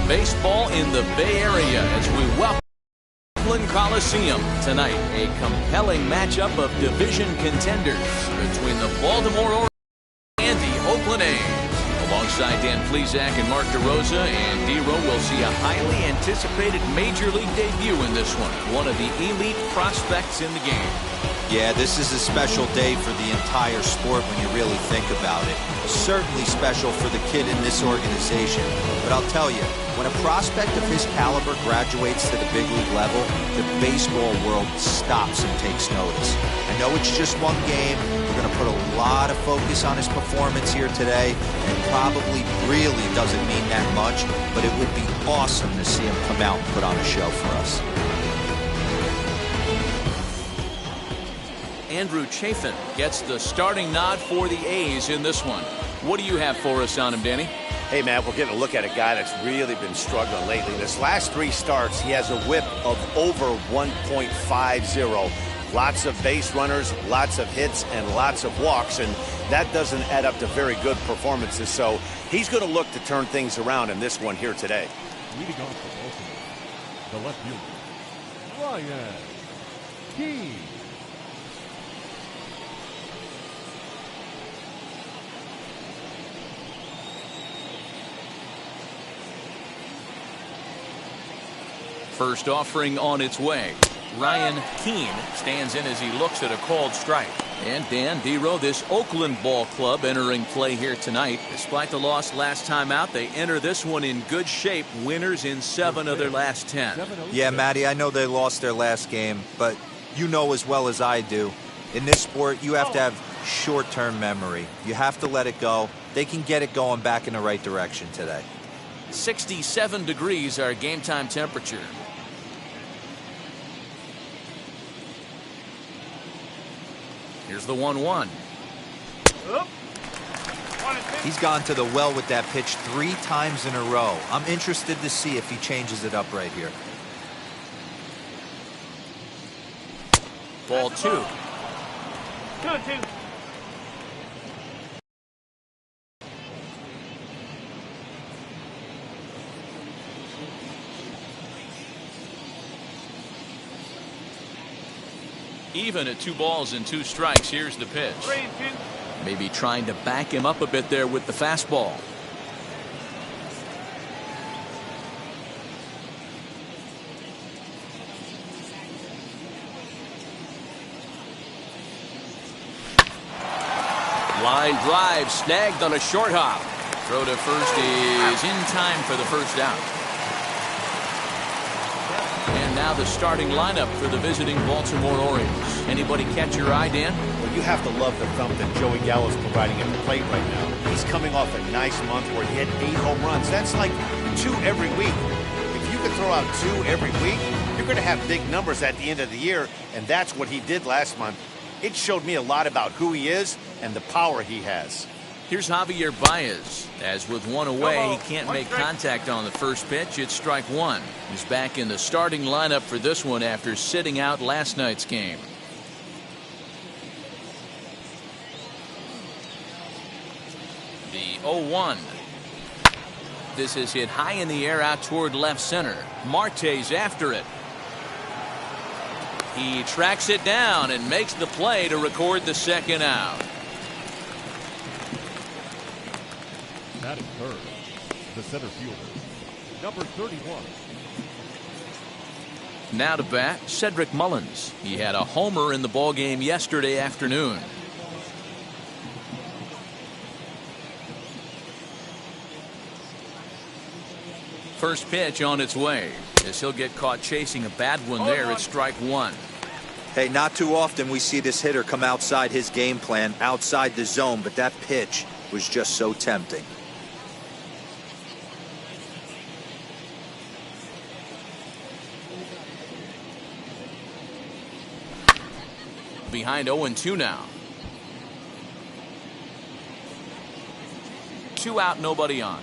baseball in the Bay Area as we welcome Coliseum tonight. A compelling matchup of division contenders between the Baltimore Orioles and the Oakland A's. Alongside Dan Plesac and Mark DeRosa, and D-Row will see a highly anticipated Major League debut in this one of the elite prospects in the game. Yeah, this is a special day for the entire sport when you really think about it. Certainly special for the kid in this organization. But I'll tell you, when a prospect of his caliber graduates to the big league level, the baseball world stops and takes notice. I know it's just one game. We're going to put a lot of focus on his performance here today, and probably really doesn't mean that much, but it would be awesome to see him come out and put on a show for us. Andrew Chafin gets the starting nod for the A's in this one. What do you have for us on him, Danny? Hey, man, we're getting a look at a guy that's really been struggling lately. This last 3 starts, he has a whip of over 1.50. Lots of base runners, lots of hits, and lots of walks, and that doesn't add up to very good performances. So he's going to look to turn things around in this one here today. Leading off for Baltimore, the left fielder, Ryan Keane. First offering on its way. Ryan Keane stands in as he looks at a called strike. And Dan, D-Row, this Oakland ball club entering play here tonight. Despite the loss last time out, they enter this one in good shape. Winners in 7 of their last 10. Yeah, Matty, I know they lost their last game, but you know as well as I do, in this sport, you have to have short-term memory. You have to let it go. They can get it going back in the right direction today. 67 degrees our game time temperature. Here's the 1-1. He's gone to the well with that pitch 3 times in a row. I'm interested to see if he changes it up right here. Ball 2. 2-2. Even at 2 balls and 2 strikes. Here's the pitch. 3-2. Maybe trying to back him up a bit there with the fastball. Line drive snagged on a short hop. Throw to first is in time for the first out. And now the starting lineup for the visiting Baltimore Orioles. Anybody catch your eye, Dan? Well, you have to love the thump that Joey Gallo's providing at the plate right now. He's coming off a nice month where he had 8 home runs. That's like 2 every week. If you could throw out 2 every week, you're going to have big numbers at the end of the year, and that's what he did last month. It showed me a lot about who he is and the power he has. Here's Javier Baez. As with 1 away, he can't make contact on the first pitch. It's strike 1. He's back in the starting lineup for this one after sitting out last night's game. The 0-1. This is hit high in the air out toward left center. Marte's after it. He tracks it down and makes the play to record the second out. Batting third, the center fielder, number 31. Now to bat, Cedric Mullins. He had a homer in the ballgame yesterday afternoon. First pitch on its way. As he'll get caught chasing a bad one there, it's strike 1. Hey, not too often we see this hitter come outside his game plan, outside the zone, but that pitch was just so tempting. Behind 0-2 now. 2 out, nobody on.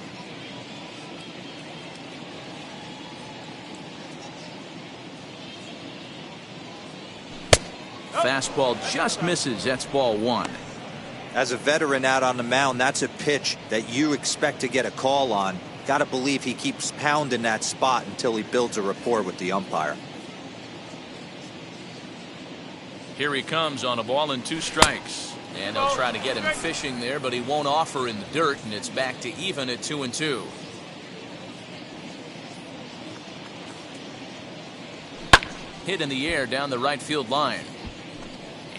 Fastball just misses. That's ball 1. As a veteran out on the mound, that's a pitch that you expect to get a call on. Got to believe he keeps pounding that spot until he builds a rapport with the umpire. Here he comes on a ball and 2 strikes. And they'll try to get him fishing there, but he won't offer in the dirt, and it's back to even at 2-2. Hit in the air down the right field line.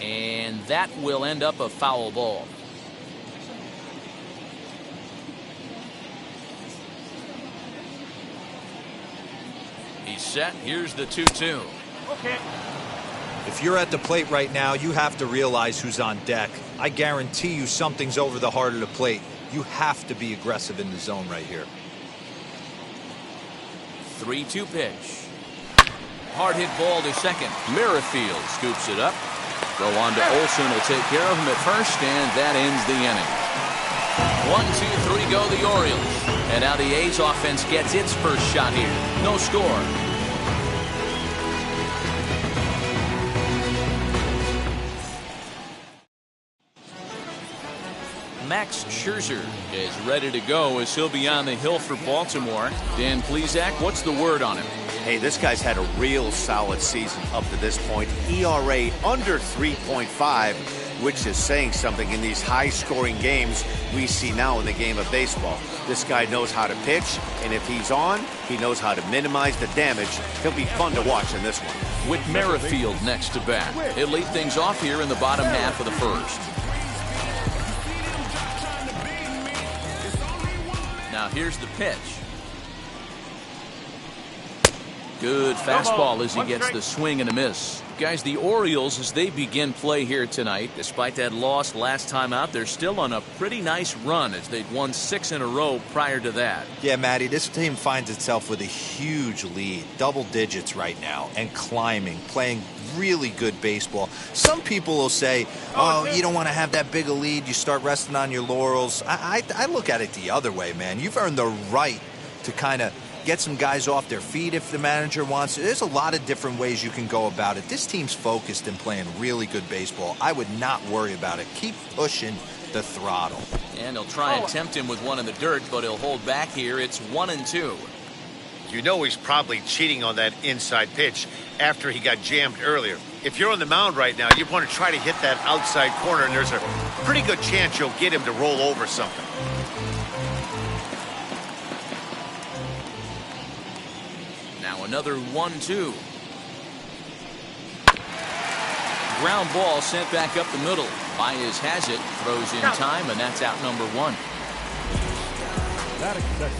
And that will end up a foul ball. He's set. Here's the 2-2. Okay. If you're at the plate right now, you have to realize who's on deck. I guarantee you something's over the heart of the plate. You have to be aggressive in the zone right here. 3-2 pitch. Hard hit ball to second. Merrifield scoops it up. Go on to Olsen, will take care of him at first, and that ends the inning. 1-2-3 go the Orioles. And now the A's offense gets its first shot here. No score. Max Scherzer is ready to go as he'll be on the hill for Baltimore. Dan Plesac, what's the word on him? Hey, this guy's had a real solid season up to this point. ERA under 3.5, which is saying something in these high-scoring games we see now in the game of baseball. This guy knows how to pitch, and if he's on, he knows how to minimize the damage. He'll be fun to watch in this one. With Merrifield next to bat, he'll lead things off here in the bottom half of the first. Now here's the pitch. Good fastball as he gets the swing and a miss. Guys, the Orioles, as they begin play here tonight, despite that loss last time out, they're still on a pretty nice run as they've won 6 in a row prior to that. Yeah, Matty, this team finds itself with a huge lead, double digits right now, and climbing, playing really good baseball. Some people will say, oh, you don't want to have that big a lead, you start resting on your laurels. I look at it the other way, man. You've earned the right to kind of get some guys off their feet if the manager wants to. There's a lot of different ways you can go about it. This team's focused and playing really good baseball. I would not worry about it. Keep pushing the throttle. And he'll try and tempt him with one in the dirt, but he'll hold back here. It's 1-2. You know he's probably cheating on that inside pitch after he got jammed earlier. If you're on the mound right now, you want to try to hit that outside corner, and there's a pretty good chance you'll get him to roll over something. Now another 1-2. Ground ball sent back up the middle. Baez has it, throws in time, and that's out number 1. That expected.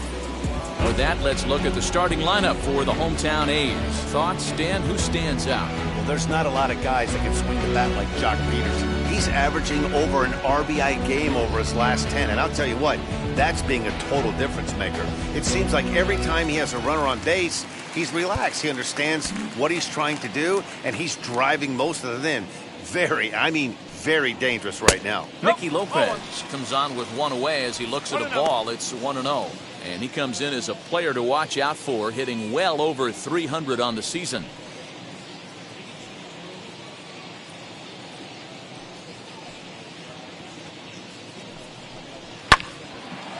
With that, let's look at the starting lineup for the hometown A's. Thoughts, Dan? Who stands out? Well, there's not a lot of guys that can swing the bat like Jock Peters. He's averaging over an RBI game over his last 10, and I'll tell you what, that's being a total difference maker. It seems like every time he has a runner on base, he's relaxed. He understands what he's trying to do, and he's driving most of it in. Very dangerous right now. Mickey Lopez comes on with one away as he looks at a ball. It's 1-0. And he comes in as a player to watch out for, hitting well over 300 on the season.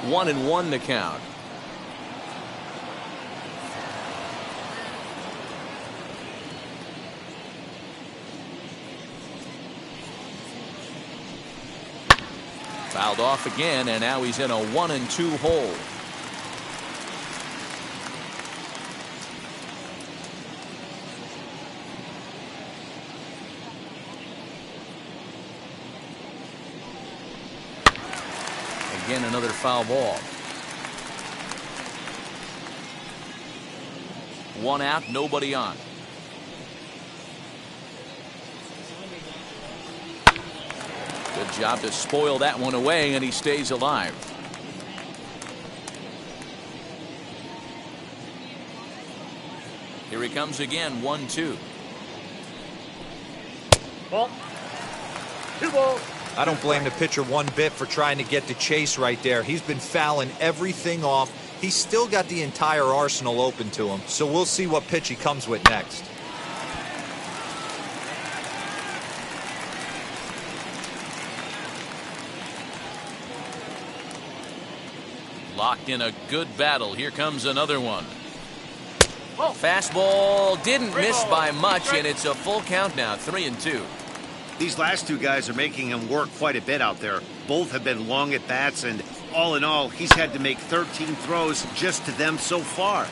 One and one to count. Fouled off again, and now he's in a 1-2 hole. Again, another foul ball. One out, nobody on. Good job to spoil that one away, and he stays alive. Here he comes again, 1-2. Ball. 2 balls. I don't blame the pitcher one bit for trying to get the chase right there. He's been fouling everything off. He's still got the entire arsenal open to him, so we'll see what pitch he comes with next. Locked in a good battle. Here comes another one. Fastball didn't miss by much, and it's a full count now, 3-2. These last two guys are making him work quite a bit out there. Both have been long at bats, and all in all, he's had to make 13 throws just to them so far.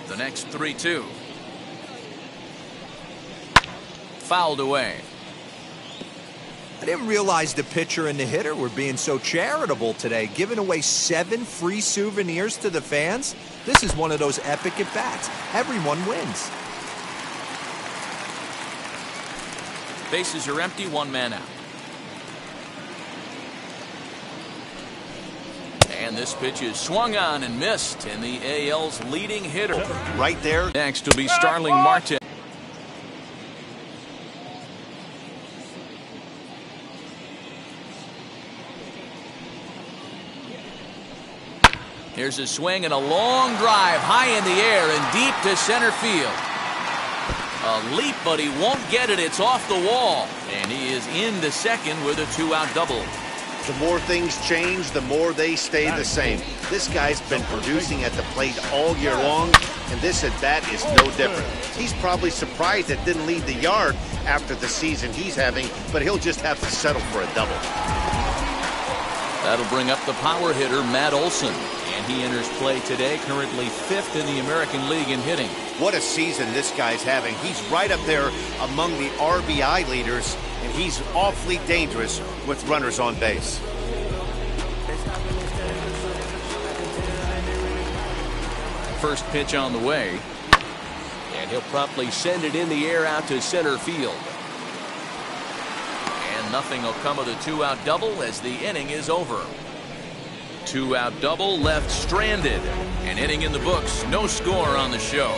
The next 3-2. Fouled away. I didn't realize the pitcher and the hitter were being so charitable today, giving away 7 free souvenirs to the fans. This is one of those epic at-bats. Everyone wins. Bases are empty, 1 man out. And this pitch is swung on and missed, and the AL's leading hitter. Right there. Next will be Starling Marte. Here's a swing and a long drive high in the air and deep to center field. A leap, but he won't get it. It's off the wall. And he is into second with a 2-out double. The more things change, the more they stay the same. This guy's been producing at the plate all year long, and this at-bat is no different. He's probably surprised it didn't lead the yard after the season he's having, but he'll just have to settle for a double. That'll bring up the power hitter, Matt Olson. And he enters play today, currently 5th in the American League in hitting. What a season this guy's having. He's right up there among the RBI leaders, and he's awfully dangerous with runners on base. First pitch on the way. And he'll promptly send it in the air out to center field. And nothing will come of the 2-out double as the inning is over. 2-out double left stranded. An inning in the books. No score on the show.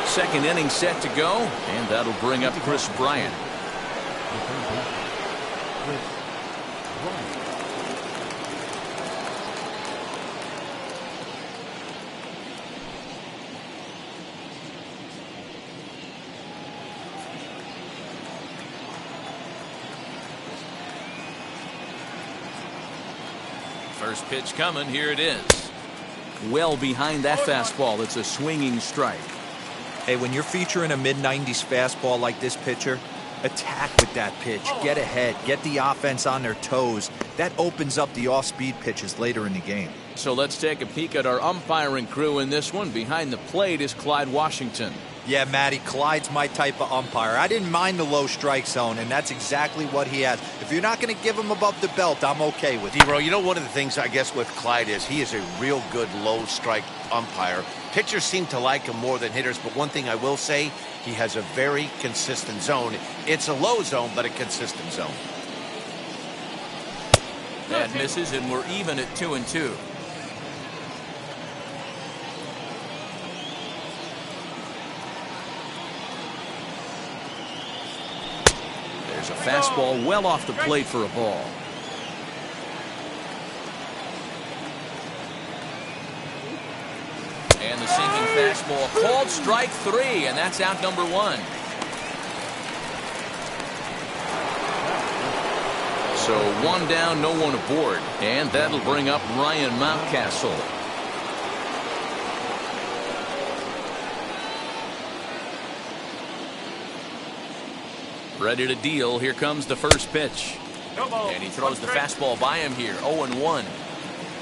Second inning set to go, and that'll bring up Chris Bryant. First pitch coming. Here it is. Well behind that fastball. It's a swinging strike. Hey, when you're featuring a mid-90s fastball like this pitcher, attack with that pitch. Get ahead. Get the offense on their toes. That opens up the off-speed pitches later in the game. So let's take a peek at our umpiring crew in this one. Behind the plate is Clyde Washington. Yeah, Matty, Clyde's my type of umpire. I didn't mind the low strike zone, and that's exactly what he has. If you're not going to give him above the belt, I'm okay with it. D-Row, you know, one of the things I guess with Clyde is he is a real good low strike umpire. Pitchers seem to like him more than hitters, but one thing I will say, he has a very consistent zone. It's a low zone, but a consistent zone. That misses, and we're even at 2-2. There's a fastball well off the plate for a ball. And the sinking fastball called strike 3, and that's out number 1. So 1 down, no one aboard, and that'll bring up Ryan Mountcastle. Ready to deal. Here comes the first pitch. And he throws the fastball by him here. 0-1.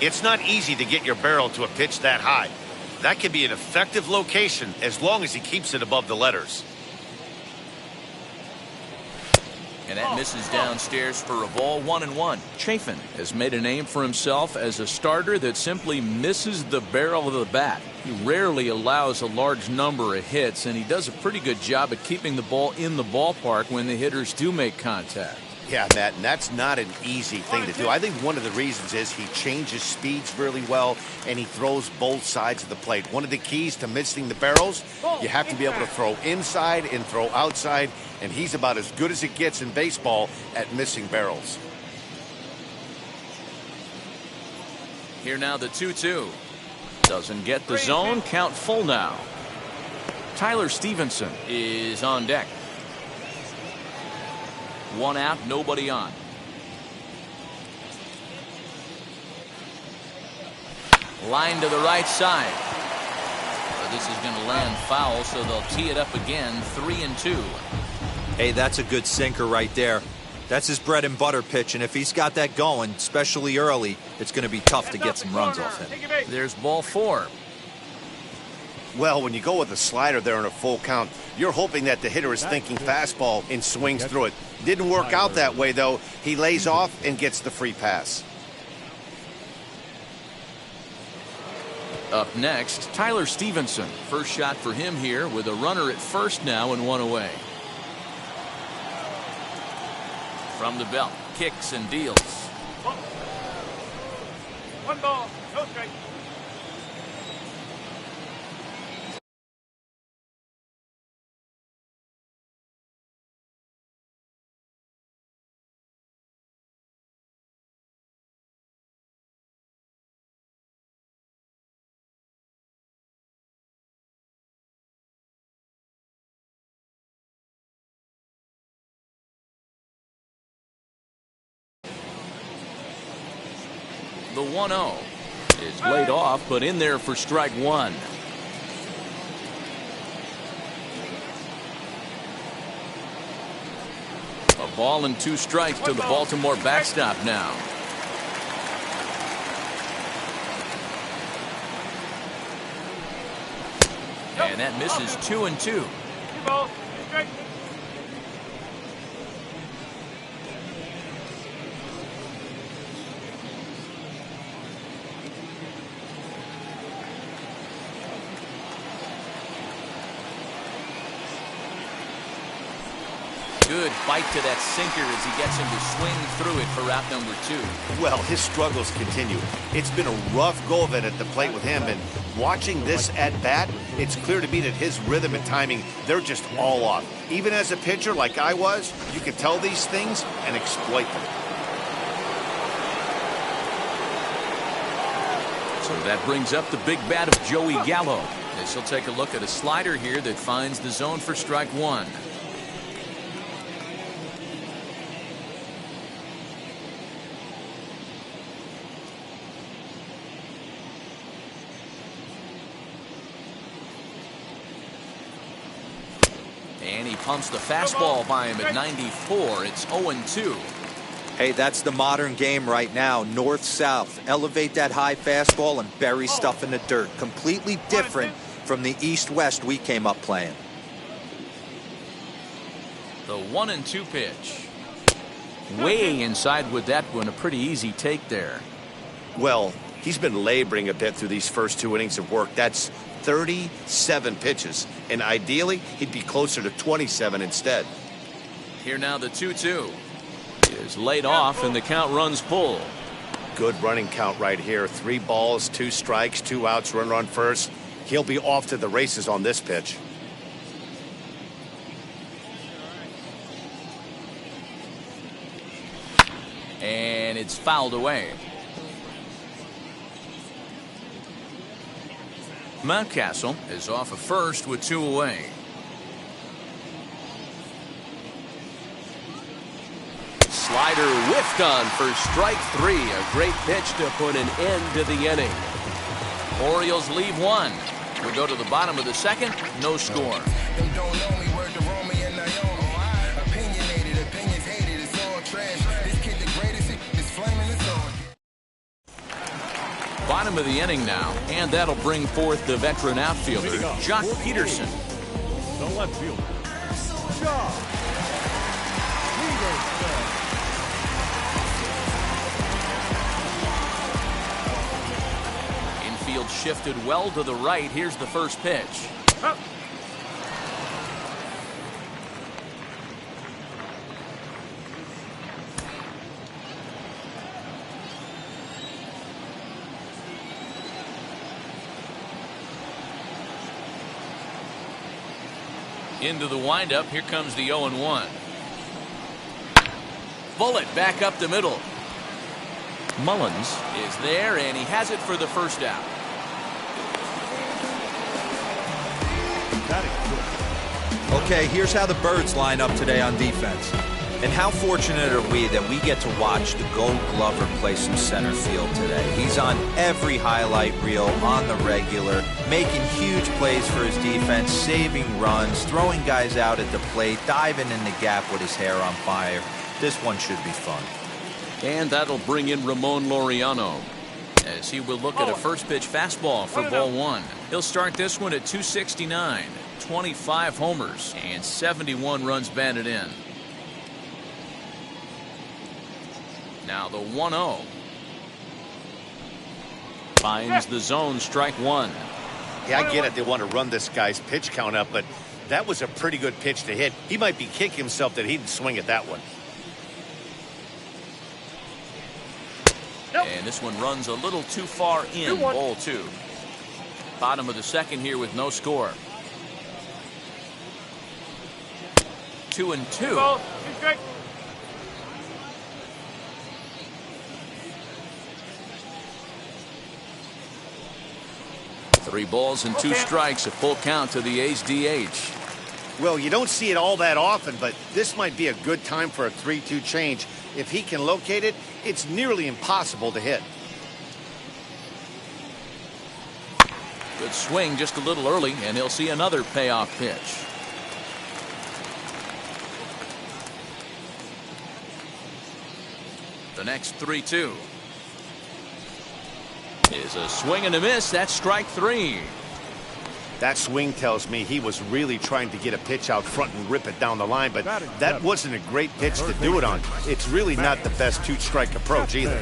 It's not easy to get your barrel to a pitch that high. That can be an effective location as long as he keeps it above the letters. And that misses downstairs for a ball. 1-1. Chafin has made a name for himself as a starter that simply misses the barrel of the bat. He rarely allows a large number of hits, and he does a pretty good job at keeping the ball in the ballpark when the hitters do make contact. Yeah, Matt, and that's not an easy thing to do. I think one of the reasons is he changes speeds really well, and he throws both sides of the plate. One of the keys to missing the barrels, you have to be able to throw inside and throw outside, and he's about as good as it gets in baseball at missing barrels. Here now the 2-2. Doesn't get the zone. Count full now. Tyler Stevenson is on deck. One out, nobody on. Line to the right side. But this is going to land foul, so they'll tee it up again. 3-2. Hey, that's a good sinker right there. That's his bread and butter pitch, and if he's got that going, especially early, it's going to be tough to get some runs off him. There's ball 4. Well, when you go with a slider there in a full count, you're hoping that the hitter is thinking fastball and swings through it. Didn't work out that way, though. He lays off and gets the free pass. Up next, Tyler Stevenson. First shot for him here with a runner at first now and one away. From the belt, kicks and deals. One ball, no strike. The 1-0 is laid off, but in there for strike 1. A ball and 2 strikes to the Baltimore backstop now. And that misses 2-2. 2 balls, 2 strikes. Good bite to that sinker as he gets him to swing through it for route number 2. Well, his struggles continue. It's been a rough go of it at the plate with him, and watching this at-bat, it's clear to me that his rhythm and timing, they're just all off. Even as a pitcher like I was, you can tell these things and exploit them. So that brings up the big bat of Joey Gallo. As he'll take a look at a slider here that finds the zone for strike 1. And he pumps the fastball by him at 94. It's 0-2. Hey, that's the modern game right now. North-south. Elevate that high fastball and bury stuff in the dirt. Completely different from the east-west we came up playing. The 1-2 pitch. Way inside with that one. A pretty easy take there. Well, he's been laboring a bit through these first 2 innings of work. That's 37 pitches, and ideally he'd be closer to 27 instead. Here now the 2-2 is laid off and the count runs full. Good running count right here. 3 balls, 2 strikes, 2 outs, runner on first. He'll be off to the races on this pitch. And it's fouled away. Mountcastle is off of first with 2 away. Slider whiffed on for strike 3. A great pitch to put an end to the inning. Orioles leave 1. We go to the bottom of the second. No score. Bottom of the inning now, and that'll bring forth the veteran outfielder, Jock Peterson. The left fielder, Jock Peterson. Infield shifted well to the right. Here's the first pitch. Into the windup. Here comes the 0-1. Bullet back up the middle. Mullins is there, and he has it for the first out. Okay, here's how the Birds line up today on defense. And how fortunate are we that we get to watch the Gold Glover play some center field today. He's on every highlight reel, on the regular, making huge plays for his defense, saving runs, throwing guys out at the plate, diving in the gap with his hair on fire. This one should be fun. And that'll bring in Ramon Laureano, as he will look at a first pitch fastball for ball one. He'll start this one at 269, 25 homers, and 71 runs batted in. Now the 1-0. Finds the zone, strike one. Yeah, I get it. They want to run this guy's pitch count up, but that was a pretty good pitch to hit. He might be kicking himself that he didn't swing at that one. And this one runs a little too far in, ball two. Bottom of the second here with no score. 2-2. Ball, 2 strikes. Three balls and two strikes, a full count to the A's DH. Well, you don't see it all that often, but this might be a good time for a 3-2 change. If he can locate it, it's nearly impossible to hit. Good swing just a little early, and he'll see another payoff pitch. The next 3-2 is a swing and a miss. That's strike three. That swing tells me he was really trying to get a pitch out front and rip it down the line, but that wasn't a great pitch to do it on. It's really not the best two-strike approach either.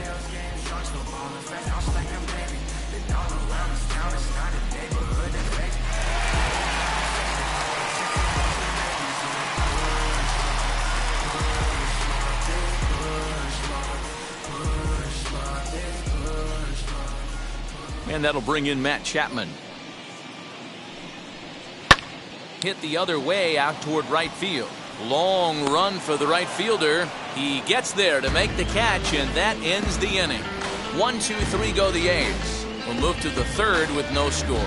And that'll bring in Matt Chapman. Hit the other way out toward right field. Long run for the right fielder. He gets there to make the catch, and that ends the inning. 1, 2, 3 go the A's. We'll move to the third with no score.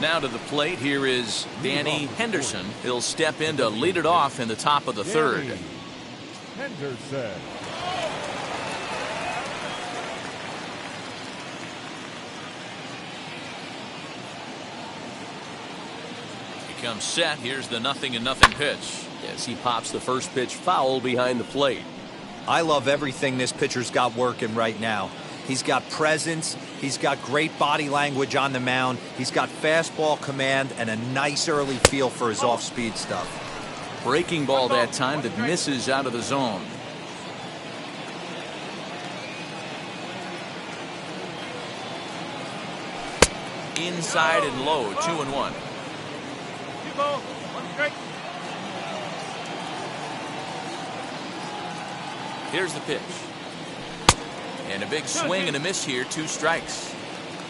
Now to the plate, here is Danny Henderson. He'll step in to lead it off in the top of the third. Henderson. He comes set. Here's the 0-0 pitch as he pops the first pitch foul behind the plate. I love everything this pitcher's got working right now. He's got presence. He's got great body language on the mound. He's got fastball command and a nice early feel for his off-speed stuff. Breaking ball that time that misses out of the zone. Inside and low, 2-1. 2 balls, 1 strike. Here's the pitch. And a big swing and a miss here, 2 strikes.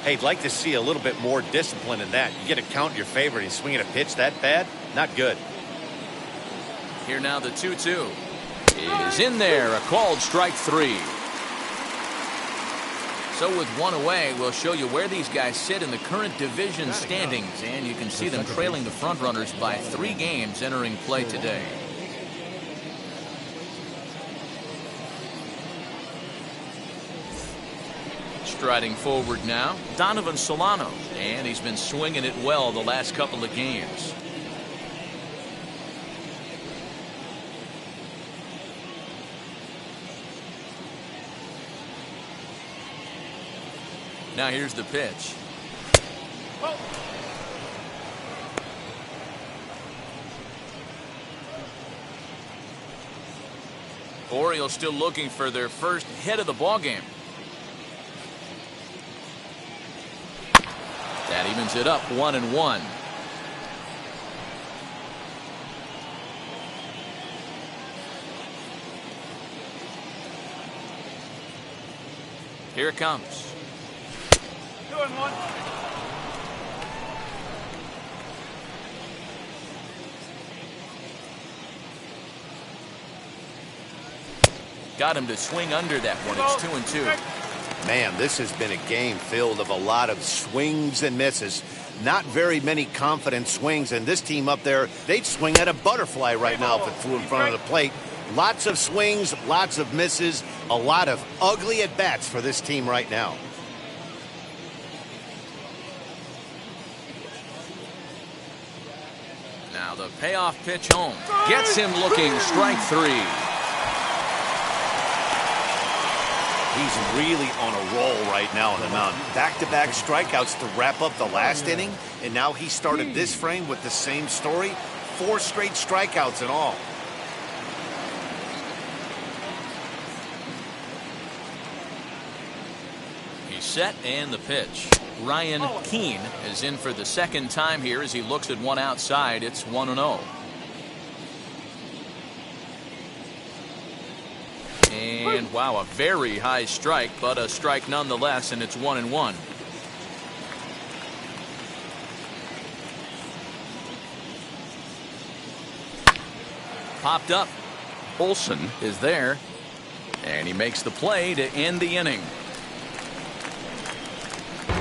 Hey, I'd like to see a little bit more discipline in that. You get a count in your favor and he's swinging a pitch that bad? Not good. Here now the 2-2 is in there, a called strike 3. So with one away, we'll show you where these guys sit in the current division standings, and you can see them trailing the front runners by 3 games entering play today. Striding forward now, Donovan Solano, and he's been swinging it well the last couple of games. Now here's the pitch. Orioles still looking for their first hit of the ballgame. That evens it up, 1-1. Here it comes. 2-1. Got him to swing under that one. It's 2-2. Man, this has been a game filled of a lot of swings and misses. Not very many confident swings, and this team up there, they'd swing at a butterfly right now if it flew in front of the plate. Lots of swings, lots of misses, a lot of ugly at-bats for this team right now. Now the payoff pitch home. Gets him looking, strike three. He's really on a roll right now on the mound. Back-to-back strikeouts to wrap up the last inning, and now he started this frame with the same story. 4 straight strikeouts in all. He's set and the pitch. Ryan Keene is in for the second time here as he looks at one outside. It's 1-0. And wow, a very high strike, but a strike nonetheless, and it's 1-1. Popped up. Olsen is there, and he makes the play to end the inning.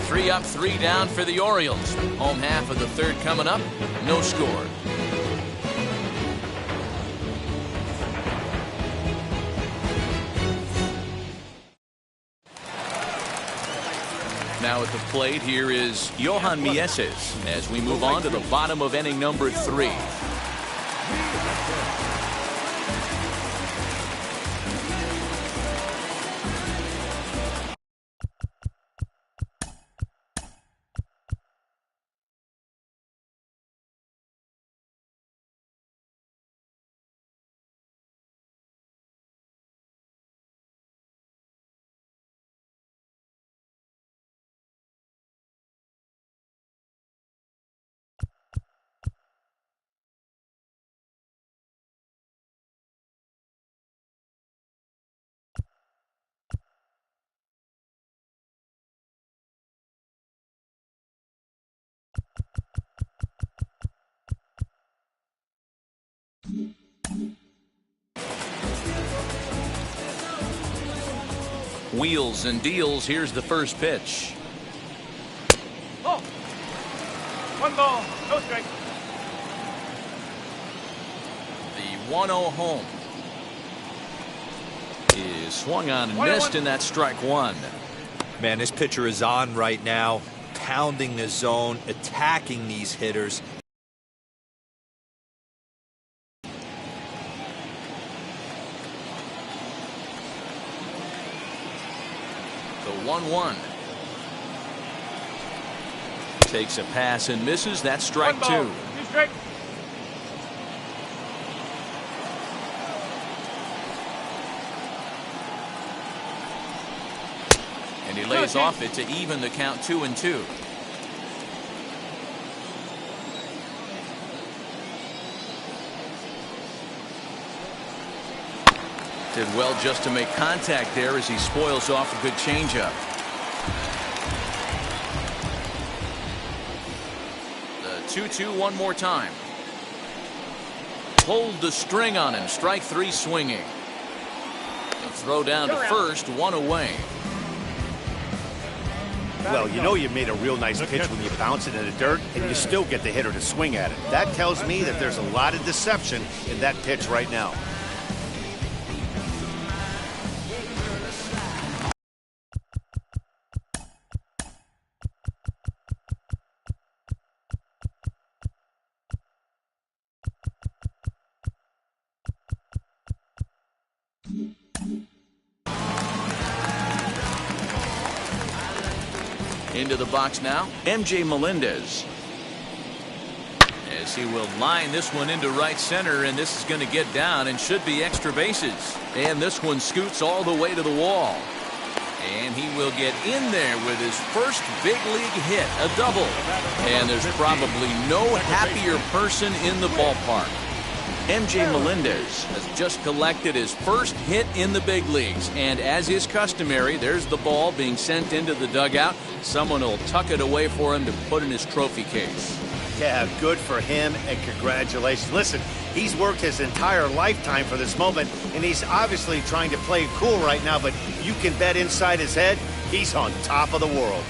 3 up, 3 down for the Orioles. Home half of the third coming up. No score. Now at the plate, here is Johan Mieses as we move on to the bottom of inning number 3. Wheels and deals. Here's the first pitch. Oh. 1 ball, no strike. The 1-0 home is swung on and missed, and that's strike 1. Man, this pitcher is on right now, pounding the zone, attacking these hitters. The 1-1. Takes a pass and misses. That's strike 2. 2 strikes. And he lays off it to even the count 2-2. Did well just to make contact there as he spoils off a good changeup. The 2-2 one more time. Pulled the string on him. Strike 3 swinging. The throw down to first, 1 away. Well, you know you made a real nice pitch when you bounce it in the dirt and you still get the hitter to swing at it. That tells me that there's a lot of deception in that pitch right now. Into the box now, MJ Melendez. As he will line this one into right center, and this is going to get down and should be extra bases. And this one scoots all the way to the wall. And he will get in there with his first big league hit, a double. And there's probably no happier person in the ballpark. MJ Melendez has just collected his first hit in the big leagues, and as is customary, there's the ball being sent into the dugout. Someone will tuck it away for him to put in his trophy case. Yeah, good for him, and congratulations. Listen, he's worked his entire lifetime for this moment, and he's obviously trying to play it cool right now, but you can bet inside his head He's on top of the world.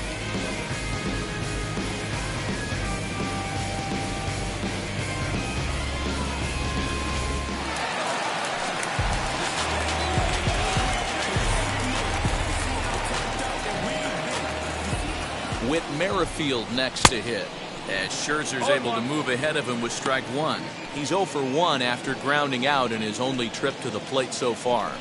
With Merrifield next to hit, as Scherzer's able to move ahead of him with strike one. He's 0 for 1 after grounding out in his only trip to the plate so far.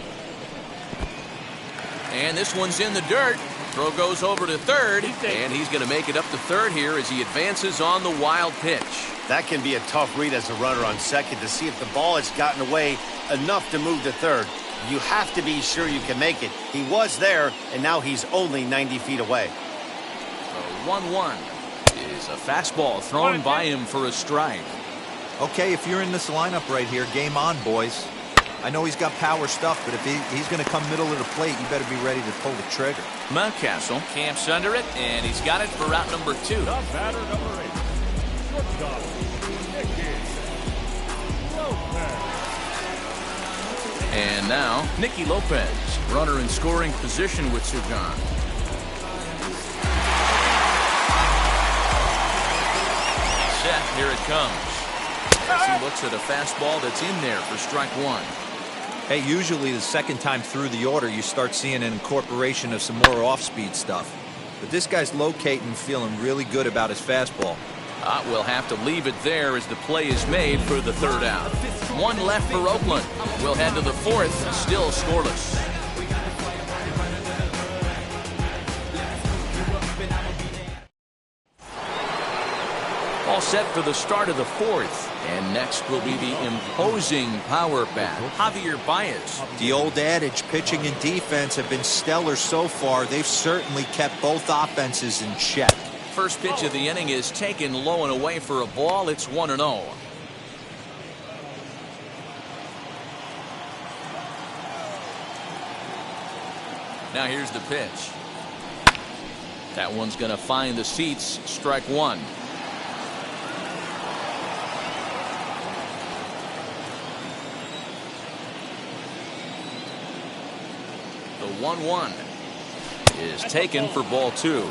And this one's in the dirt. Throw goes over to third, and he's going to make it up to third here as he advances on the wild pitch. That can be a tough read as a runner on second to see if the ball has gotten away enough to move to third. You have to be sure you can make it. He was there, and now he's only 90 feet away. The 1-1 is a fastball thrown by him for a strike. Okay, if you're in this lineup right here, game on, boys. I know he's got power stuff, but if he's going to come middle of the plate, you better be ready to pull the trigger. Mountcastle camps under it, and he's got it for route number 2. The batter, number 8. Shortstop, Nicky Lopez. And now, Nicky Lopez, runner in scoring position with Sugan. Set, here it comes. As he looks at a fastball that's in there for strike one. Hey, usually the second time through the order, you start seeing an incorporation of some more off-speed stuff. But this guy's locating, feeling really good about his fastball. We'll have to leave it there as the play is made for the third out. One left for Oakland. We'll head to the fourth, still scoreless. All set for the start of the fourth. And next will be the imposing power bat, Javier Baez. The old adage, pitching and defense have been stellar so far. They've certainly kept both offenses in check. First pitch of the inning is taken low and away for a ball. It's 1-0. Now here's the pitch. That one's going to find the seats. Strike one. The 1-1 is taken for ball two.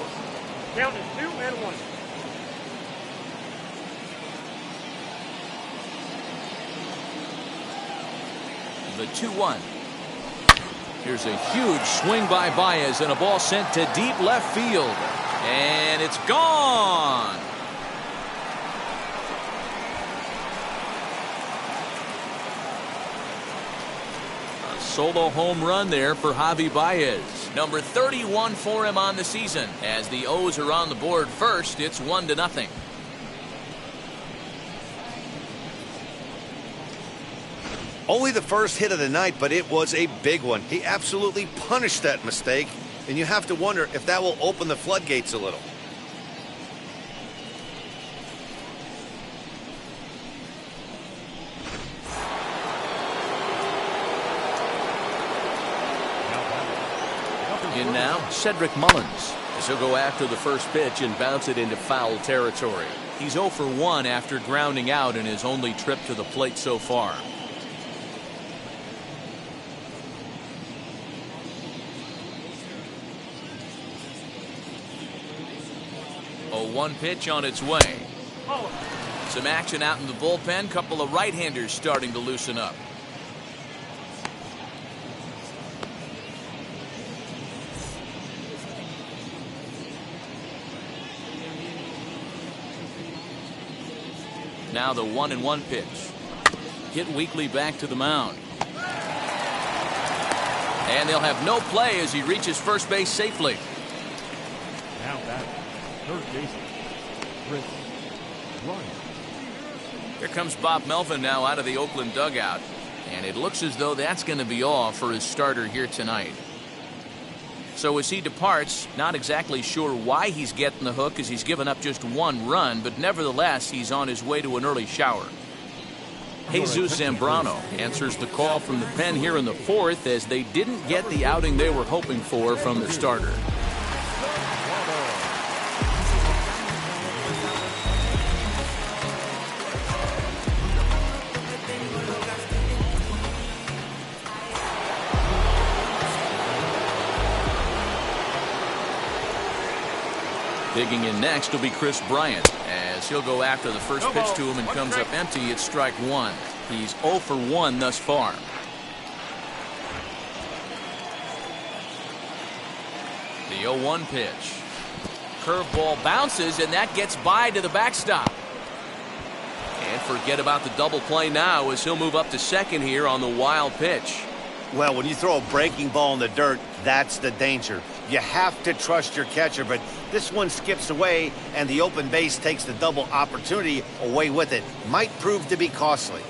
Count is 2-1. The 2-1. Here's a huge swing by Baez and a ball sent to deep left field. And it's gone. A solo home run there for Javi Baez. Number 31 for him on the season. As the O's are on the board first, it's 1-0. Only the first hit of the night, but it was a big one. He absolutely punished that mistake, and you have to wonder if that will open the floodgates a little. In now, Cedric Mullins, as he'll go after the first pitch and bounce it into foul territory. He's 0 for 1 after grounding out in his only trip to the plate so far. A 1 pitch on its way. Some action out in the bullpen. Couple of right-handers starting to loosen up. Now the 1-1 pitch. Hit Weekly back to the mound. And they'll have no play as he reaches first base safely. Now batting, third baseman, Chris Bryant. Here comes Bob Melvin now out of the Oakland dugout. And it looks as though that's going to be all for his starter here tonight. So as he departs, not exactly sure why he's getting the hook as he's given up just 1 run, but nevertheless, he's on his way to an early shower. Jesus Zambrano answers the call from the pen here in the fourth as they didn't get the outing they were hoping for from the starter. Digging in next will be Chris Bryant, as he'll go after the first pitch to him and comes up empty. It's strike one. He's 0 for 1 thus far. The 0-1 pitch. Curveball bounces, and that gets by to the backstop. And forget about the double play now, as he'll move up to second here on the wild pitch. Well, when you throw a breaking ball in the dirt, that's the danger. You have to trust your catcher, but this one skips away, and the open base takes the double opportunity away with it. Might prove to be costly.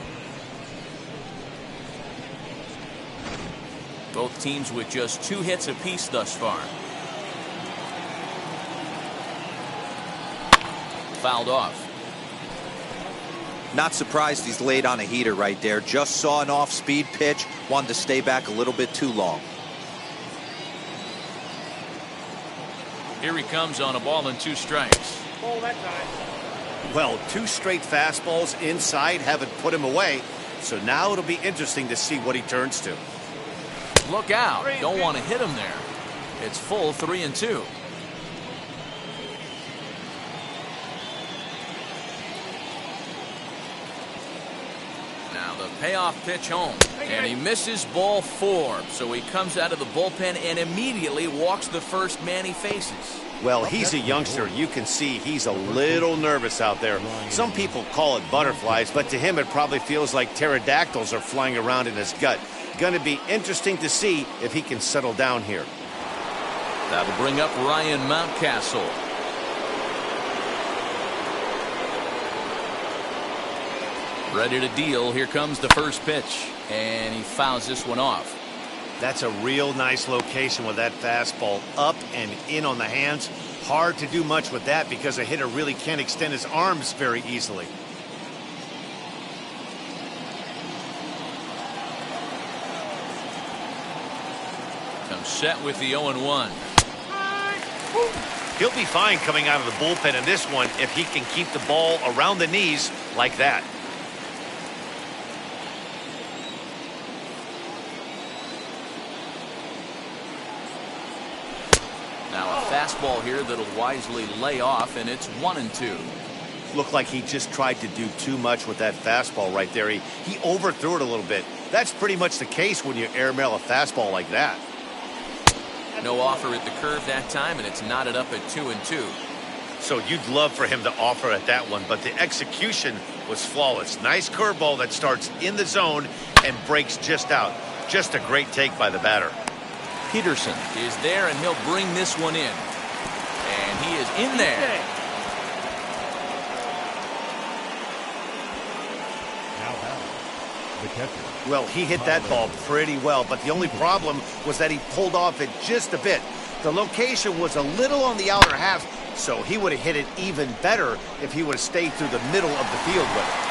Both teams with just 2 hits apiece thus far. Fouled off. Not surprised he's laid on a heater right there. Just saw an off-speed pitch. Wanted to stay back a little bit too long. Here he comes on a ball and 2 strikes. Ball that time. Well, 2 straight fastballs inside haven't put him away. So now it'll be interesting to see what he turns to. Look out. Don't want to hit him there. It's full 3-2. Payoff pitch home, and he misses ball 4, so he comes out of the bullpen and immediately walks the first man he faces. Well, he's a youngster. You can see he's a little nervous out there. Some people call it butterflies, but to him it probably feels like pterodactyls are flying around in his gut. Going to be interesting to see if he can settle down here. That'll bring up Ryan Mountcastle. Ready to deal. Here comes the first pitch, and he fouls this one off. That's a real nice location with that fastball up and in on the hands. Hard to do much with that because a hitter really can't extend his arms very easily. Comes set with the 0-1. He'll be fine coming out of the bullpen in this one if he can keep the ball around the knees like that. Now a fastball here that'll wisely lay off, and it's 1-2. Looked like he just tried to do too much with that fastball right there. He overthrew it a little bit. That's pretty much the case when you airmail a fastball like that. No offer at the curve that time, and it's knotted up at 2-2. So you'd love for him to offer at that one, but the execution was flawless. Nice curveball that starts in the zone and breaks just out. Just a great take by the batter. Peterson is there, and he'll bring this one in. And he is in there. The catcher. Well, he hit that ball pretty well, but the only problem was that he pulled off it just a bit. The location was a little on the outer half, so he would have hit it even better if he would have stayed through the middle of the field with it.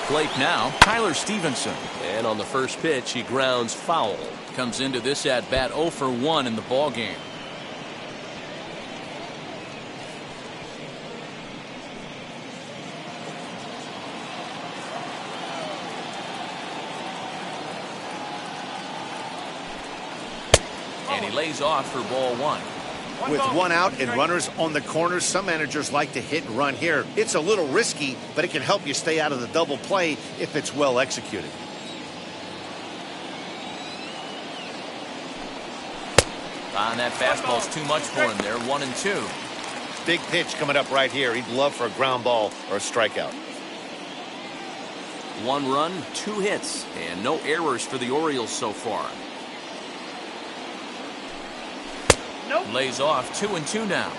Plate now, Tyler Stevenson. And on the first pitch, he grounds foul. Comes into this at bat 0 for 1 in the ball game. And he lays off for ball 1. With one out and runners on the corners, some managers like to hit and run here. It's a little risky, but it can help you stay out of the double play if it's well executed. And that fastball's too much for him there. 1-2. Big pitch coming up right here. He'd love for a ground ball or a strikeout. 1 run, 2 hits, and no errors for the Orioles so far. Nope. Lays off 2-2 now.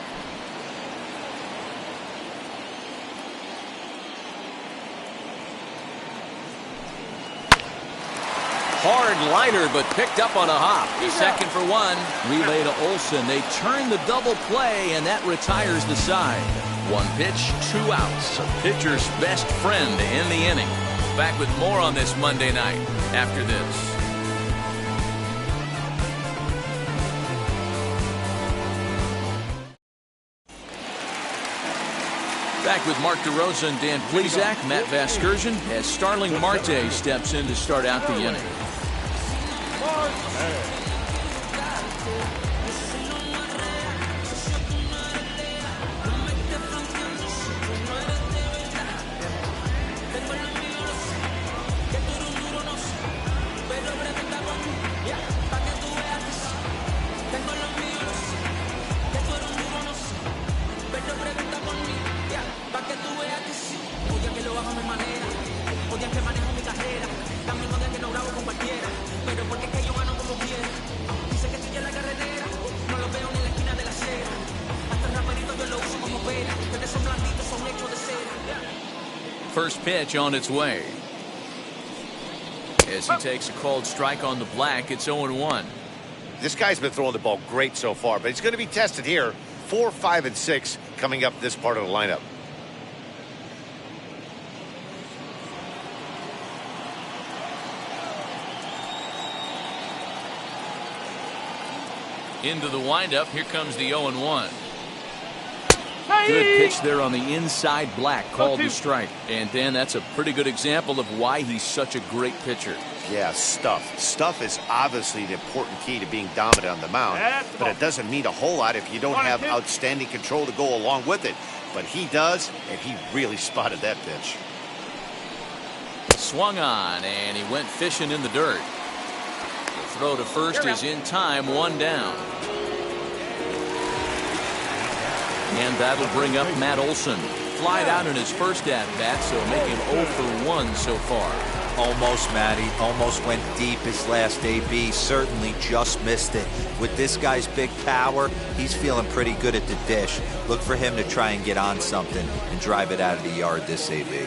Hard liner, but picked up on a hop. Second for 1. Relay to Olsen. They turn the double play, and that retires the side. 1 pitch, 2 outs. A pitcher's best friend in the inning. Back with more on this Monday night after this. Back with Mark DeRosa and Dan Plesac, Matt Vasgersian, as Starling Marte steps in to start out the inning. First pitch on its way. As he takes a called strike on the black, it's 0-1. This guy's been throwing the ball great so far, but he's going to be tested here. 4, 5, and 6 coming up this part of the lineup. Into the windup. Here comes the 0-1. Good pitch there on the inside black, called the strike. And Dan, that's a pretty good example of why he's such a great pitcher. Yeah, stuff. Stuff is obviously the important key to being dominant on the mound, but it doesn't mean a whole lot if you don't have outstanding control to go along with it. But he does, and he really spotted that pitch. Swung on, and he went fishing in the dirt. The throw to first is in time, 1 down. And that'll bring up Matt Olson. Flied out in his first at-bat, so make him 0 for 1 so far. Almost, Matty. Almost went deep his last AB. Certainly just missed it. With this guy's big power, he's feeling pretty good at the dish. Look for him to try and get on something and drive it out of the yard this AB.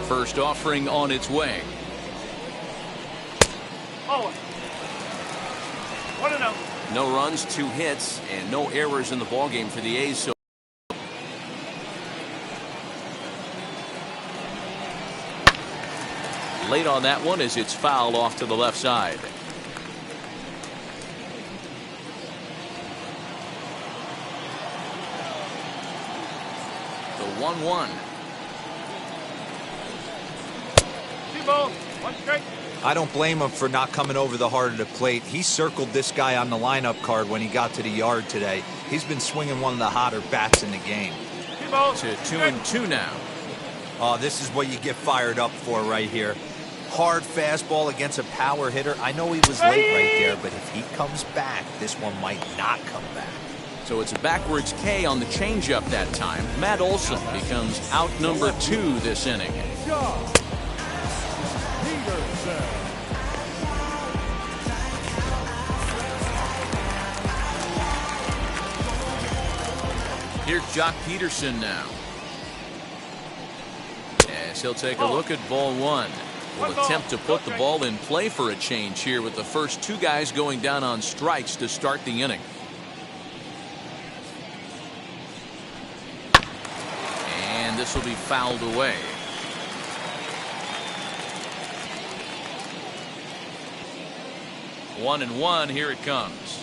First offering on its way. Oh. 1-0. No runs, 2 hits, and no errors in the ballgame for the A's. So late on that one as it's fouled off to the left side. The 1-1. 2 balls, 1 strike. I don't blame him for not coming over the heart of the plate. He circled this guy on the lineup card when he got to the yard today. He's been swinging one of the hotter bats in the game. 2 balls. To 2-2 now. Oh, this is what you get fired up for right here. Hard fastball against a power hitter. I know he was late right there, but if he comes back, this one might not come back. So it's a backwards K on the changeup that time. Matt Olson becomes out number 2 this inning. Here's Jock Peterson now. As he'll take a look at ball 1. Will attempt to put the ball in play for a change here with the first 2 guys going down on strikes to start the inning. And this will be fouled away. One and one, here it comes.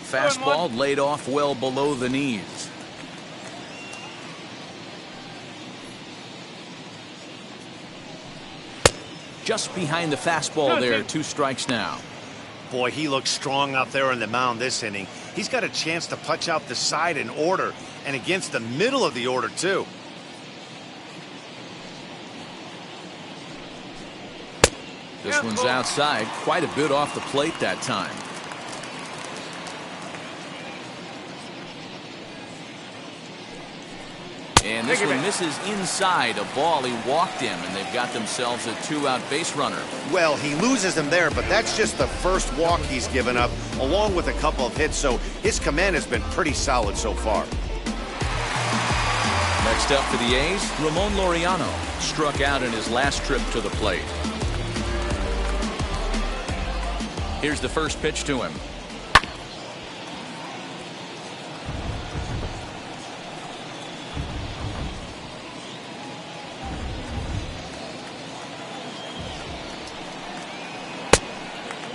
Fastball laid off well below the knees. Just behind the fastball there, 2 strikes now. Boy, he looks strong out there on the mound this inning. He's got a chance to punch out the side in order, and against the middle of the order, too. This one's outside, quite a bit off the plate that time. And this one misses inside a ball. He walked him, and they've got themselves a 2-out base runner. Well, he loses him there, but that's just the first walk he's given up, along with a couple of hits, so his command has been pretty solid so far. Next up for the A's, Ramon Laureano struck out in his last trip to the plate. Here's the first pitch to him.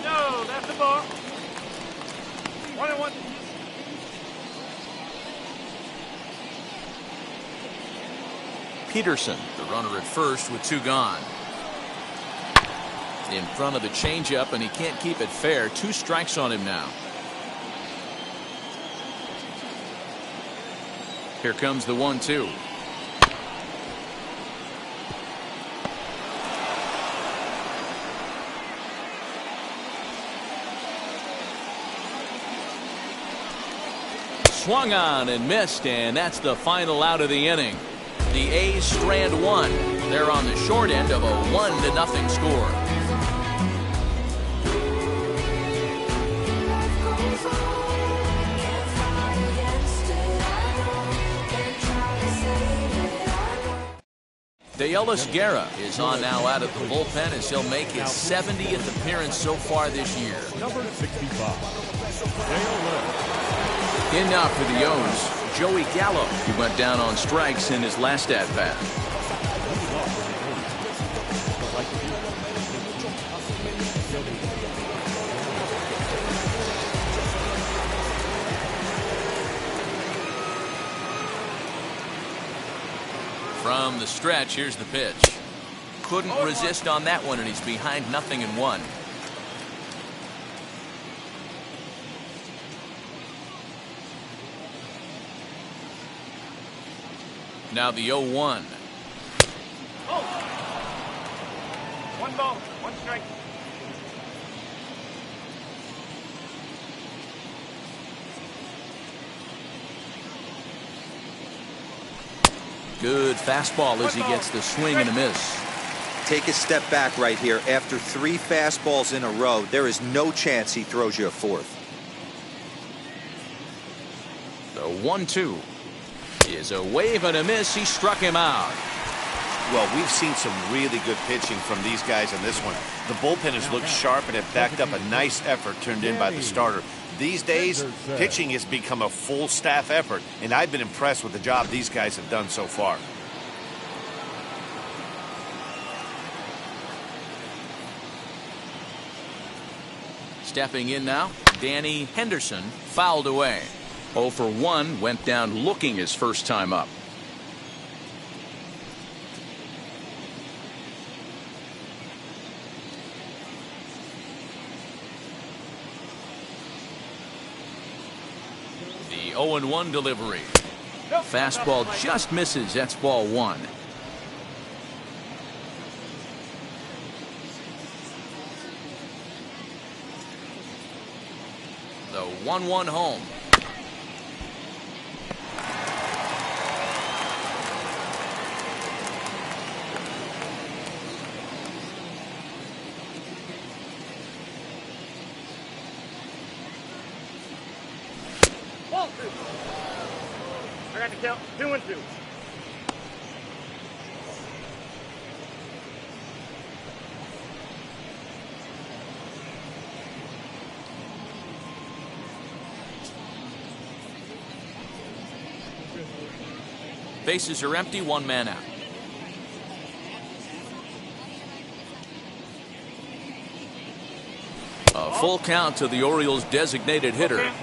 No, that's the ball. 1-1. Peterson, the runner at first with 2 gone. In front of the changeup, and he can't keep it fair. 2 strikes on him now. Here comes the 1-2. Swung on and missed, and that's the final out of the inning. The A's strand 1. They're on the short end of a 1-0 score. Deolis Guerra is on now out of the bullpen as he'll make his 70th appearance so far this year. Number 65. In now for the O's, Joey Gallo. He went down on strikes in his last at-bat. From the stretch, here's the pitch. Couldn't resist on that one, and he's behind 0-1. Now the 0-1. Oh. 1 ball, 1 strike. Good fastball as he gets the swing and a miss. Take a step back right here. After 3 fastballs in a row, there is no chance he throws you a 4th. The 1-2 is a wave and a miss. He struck him out. Well, we've seen some really good pitching from these guys in this one. The bullpen has looked sharp and have backed up a nice effort turned in by the starter. These days, pitching has become a full staff effort, and I've been impressed with the job these guys have done so far. Stepping in now, Danny Henderson fouled away. 0 for 1, went down looking his first time up. The 0-1 delivery. Fastball just misses. That's ball 1. The 1-1 home. I got to count 2-2. Bases are empty, 1 man out. A full count to the Orioles' designated hitter. Okay.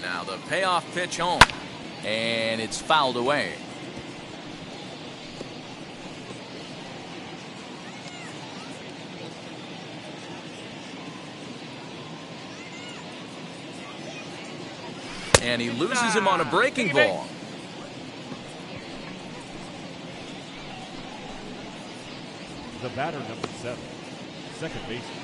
Now the payoff pitch home, and it's fouled away. And he loses him on a breaking ball. The batter, number 7, second baseman.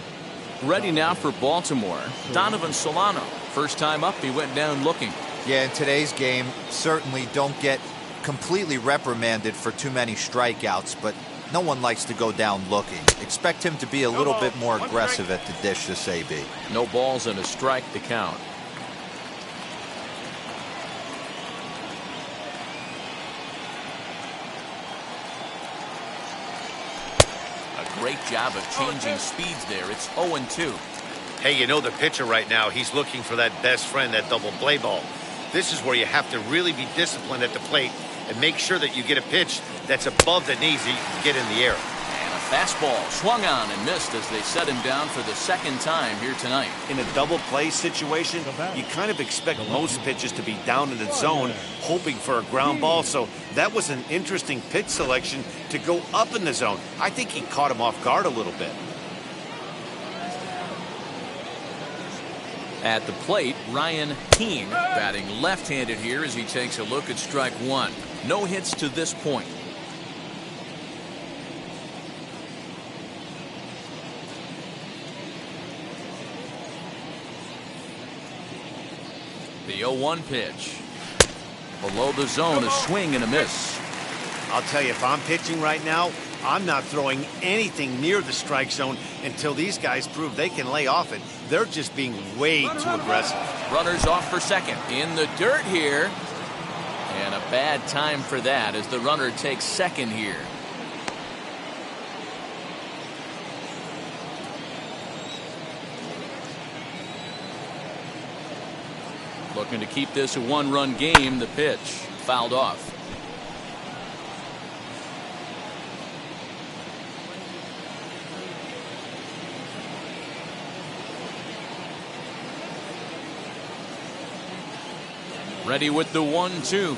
Ready now for Baltimore, Donovan Solano. First time up, he went down looking. Yeah, in today's game, certainly don't get completely reprimanded for too many strikeouts, but no one likes to go down looking. Expect him to be a little bit more aggressive at the dish this AB. No balls and a strike to count. Great job of changing speeds there. It's 0-2. Hey, you know the pitcher right now, he's looking for that best friend, that double play ball. This is where you have to really be disciplined at the plate and make sure that you get a pitch that's above the knees that you can get in the air. And a fastball swung on and missed as they set him down for the second time here tonight. In a double play situation, you kind of expect most pitches to be down in the zone, hoping for a ground ball. So that was an interesting pitch selection to go up in the zone. I think he caught him off guard a little bit. At the plate, Ryan Keene batting left-handed here as he takes a look at strike one. No hits to this point. The 0-1 pitch. Below the zone, a swing and a miss. I'll tell you, if I'm pitching right now, I'm not throwing anything near the strike zone until these guys prove they can lay off it. They're just being way too aggressive. Runners off for second. In the dirt here. And a bad time for that as the runner takes second here. Looking to keep this a one-run game. The pitch fouled off. Ready with the 1-2.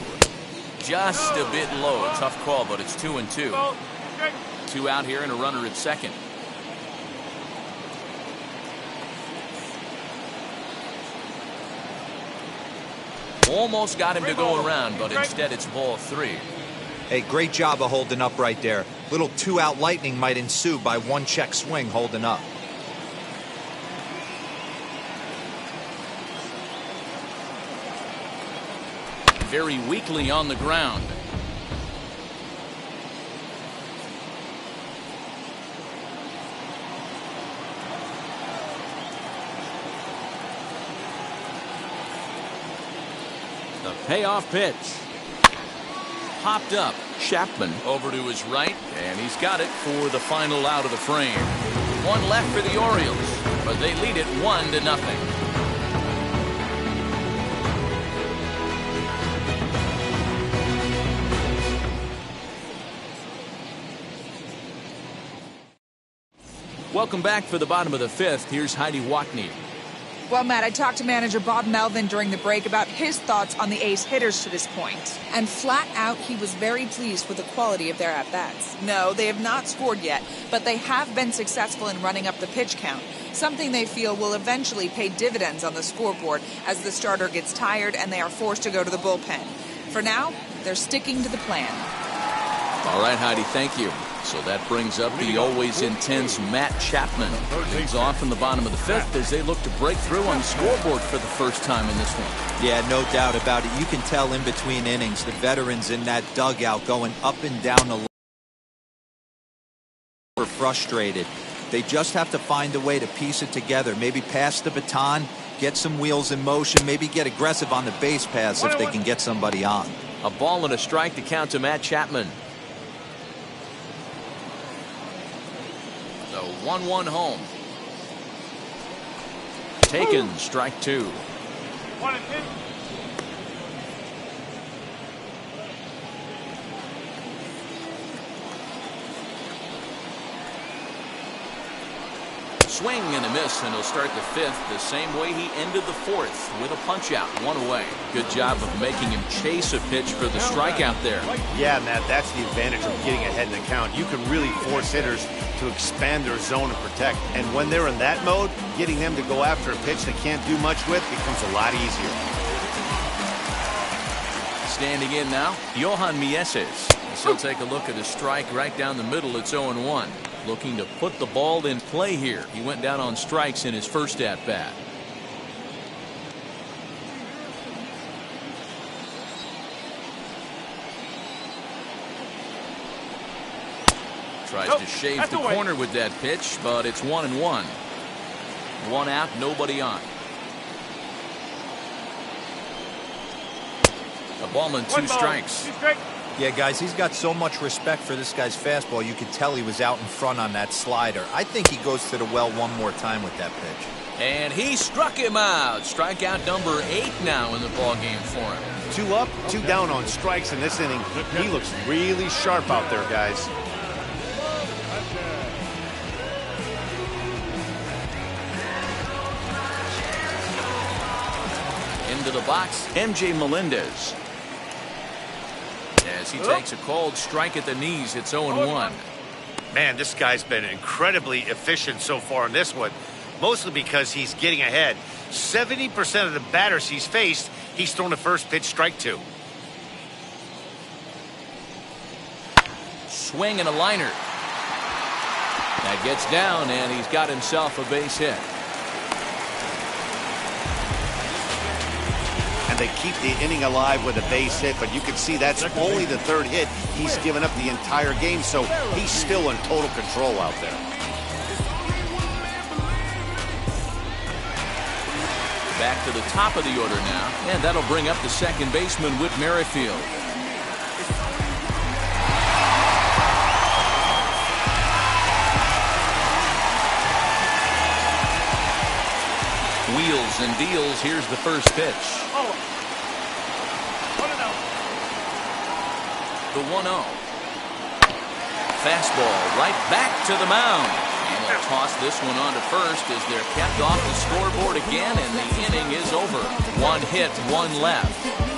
Just a bit low. Tough call, but it's 2-2. 2 out here and a runner at second. Almost got him to go around, but instead it's ball 3. Hey, great job of holding up right there. Little 2-out lightning might ensue by one check swing holding up. Very weakly on the ground. The payoff pitch. Popped up. Chapman over to his right, and he's got it for the final out of the frame. One left for the Orioles, but they lead it 1-0. Welcome back for the bottom of the 5th. Here's Heidi Watney. Well, Matt, I talked to manager Bob Melvin during the break about his thoughts on the A's hitters to this point. And flat out, he was very pleased with the quality of their at-bats. No, they have not scored yet, but they have been successful in running up the pitch count, something they feel will eventually pay dividends on the scoreboard as the starter gets tired and they are forced to go to the bullpen. For now, they're sticking to the plan. All right, Heidi, thank you. So that brings up the always intense Matt Chapman. Leads off in the bottom of the 5th as they look to break through on the scoreboard for the first time in this one. Yeah, no doubt about it. You can tell in between innings, the veterans in that dugout going up and down the line were frustrated. They just have to find a way to piece it together. Maybe pass the baton, get some wheels in motion, maybe get aggressive on the base paths if they can get somebody on. A ball and a strike to count to Matt Chapman. The 1-1 home. Taken, strike 2. 1-2. Swing and a miss, and he'll start the 5th the same way he ended the 4th with a punch-out, 1 away. Good job of making him chase a pitch for the strikeout there. Yeah, Matt, that's the advantage of getting ahead in the count. You can really force hitters to expand their zone and protect. And when they're in that mode, getting them to go after a pitch they can't do much with becomes a lot easier. Standing in now, Johan Mieses. He'll take a look at a strike right down the middle. It's 0-1. Looking to put the ball in play here. He went down on strikes in his first at-bat. Tries to shave the corner with that pitch, but it's 1-1. 1 out, nobody on. A ball and 2 strikes. Yeah, guys, he's got so much respect for this guy's fastball. You could tell he was out in front on that slider. I think he goes to the well one more time with that pitch. And he struck him out. Strikeout number 8 now in the ballgame for him. 2 up, 2 down on strikes in this inning. He looks really sharp out there, guys. Into the box, MJ Melendez. As he takes a cold strike at the knees, it's 0-1. Man, this guy's been incredibly efficient so far in this one, mostly because he's getting ahead. 70% of the batters he's faced, he's thrown the first pitch strike to. Swing and a liner. That gets down, and he's got himself a base hit. And they keep the inning alive with a base hit, but you can see that's only the 3rd hit he's given up the entire game, so he's still in total control out there. Back to the top of the order now, and that'll bring up the second baseman, Whit Merrifield. Wheels and deals. Here's the first pitch. The 1-0. Fastball right back to the mound. And they'll toss this one on to first as they're kept off the scoreboard again, and the inning is over. 1 hit, 1 left.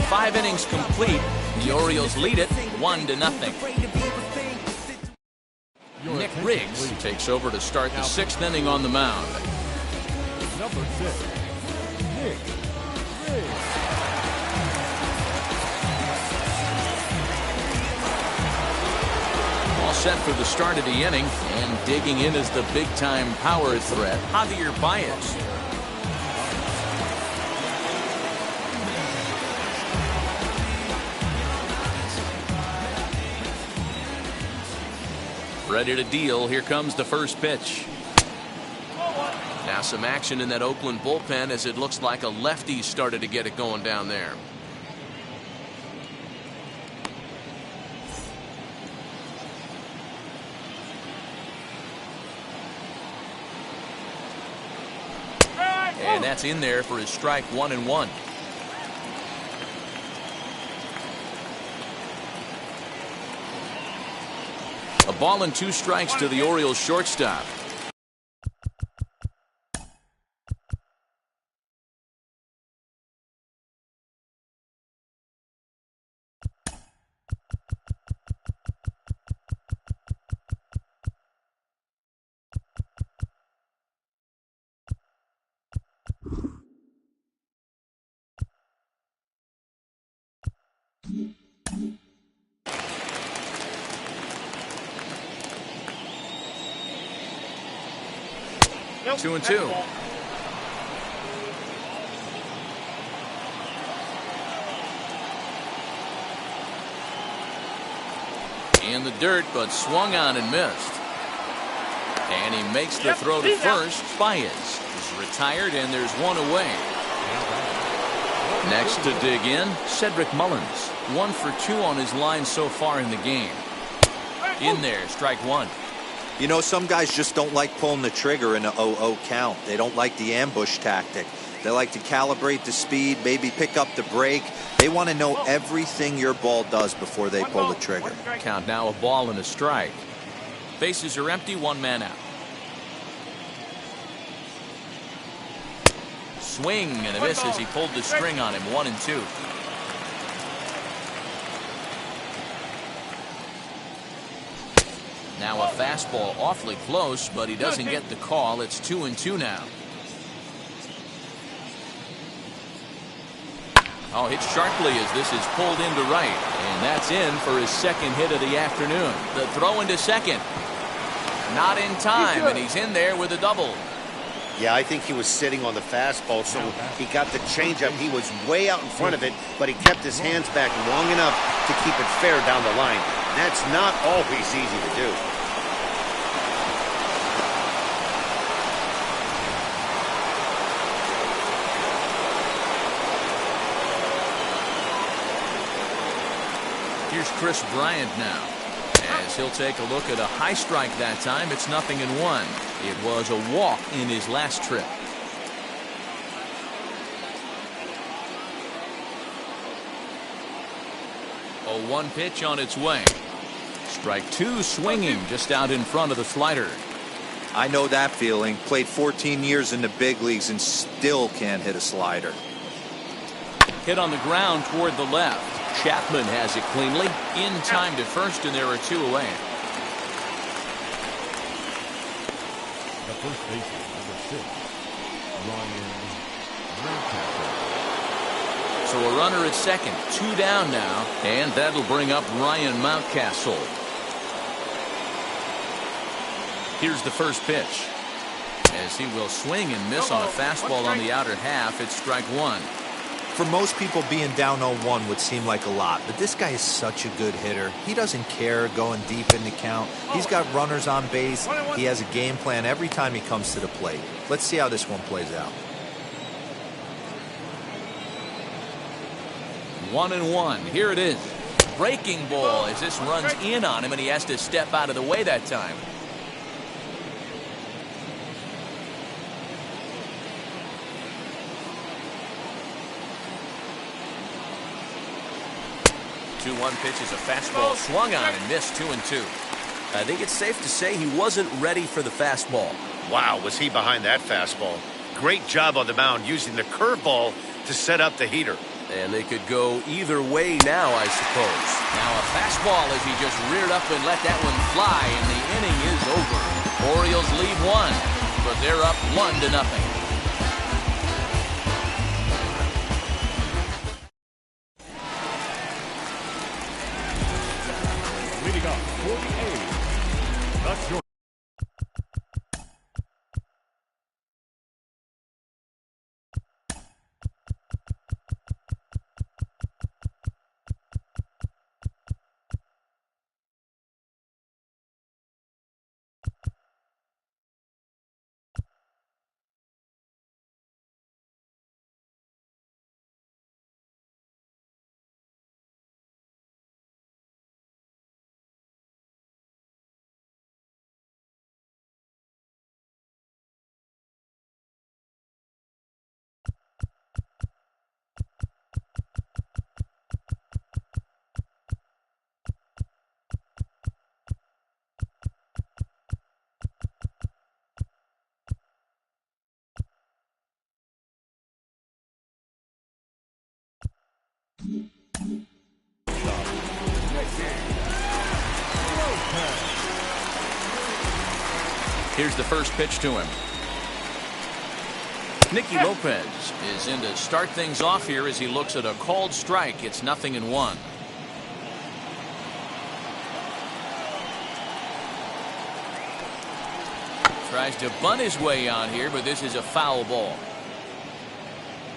5 innings complete. The Orioles lead it 1-0. Nick Riggs takes over to start the 6th inning on the mound. Number 6, Nick Riggs. All set for the start of the inning, and digging in is the big-time power threat, Javier Baez. Ready to deal. Here comes the first pitch. Now some action in that Oakland bullpen as it looks like a lefty started to get it going down there. And that's in there for his strike 1-1. A ball and 2 strikes to the Orioles shortstop. Nope. 2-2. In the dirt, but swung on and missed. And he makes the throw to first. Baez is retired, and there's 1 away. Next to dig in, Cedric Mullins. 1 for 2 on his line so far in the game. In there, strike 1. You know, some guys just don't like pulling the trigger in a 0-0 count. They don't like the ambush tactic. They like to calibrate the speed, maybe pick up the break. They want to know everything your ball does before they pull the trigger. Count now, a ball and a strike. Bases are empty, 1 man out. Swing and a miss as he pulled the string on him. 1-2. Now a fastball awfully close, but he doesn't get the call. It's 2-2 now. Oh, hit sharply as this is pulled into right. And that's in for his 2nd hit of the afternoon. The throw into second. Not in time, and he's in there with a double. Yeah, I think he was sitting on the fastball, so he got the changeup. He was way out in front of it, but he kept his hands back long enough to keep it fair down the line. That's not always easy to do. Here's Chris Bryant now, as he'll take a look at a high strike that time. It's 0-1. It was a walk in his last trip. 0-1 pitch on its way. Strike two, swinging just out in front of the slider. I know that feeling. Played 14 years in the big leagues and still can't hit a slider. Hit on the ground toward the left. Chapman has it cleanly. In time to first, and there are two away. The first baseman, number 6, Ryan Mountcastle. So a runner at second, 2 down now, and that'll bring up Ryan Mountcastle. Here's the first pitch, as he will swing and miss on a fastball on the outer half. It's strike one. For most people, being down 0-1 would seem like a lot, but this guy is such a good hitter. He doesn't care going deep in the count. He's got runners on base. He has a game plan every time he comes to the plate. Let's see how this one plays out. 1-1. Here it is. Breaking ball as this runs in on him, and he has to step out of the way that time. The 2-1 pitch is a fastball swung on and missed. 2-2. I think it's safe to say he wasn't ready for the fastball. Wow, was he behind that fastball. Great job on the mound using the curveball to set up the heater. And they could go either way now, I suppose. Now a fastball as he just reared up and let that one fly, and the inning is over. Orioles lead 1, but they're up 1-0. Leading up for the A's, the short. Here's the first pitch to him. Nicky Lopez is in to start things off here as he looks at a called strike. It's 0-1. Tries to bunt his way on here, but this is a foul ball.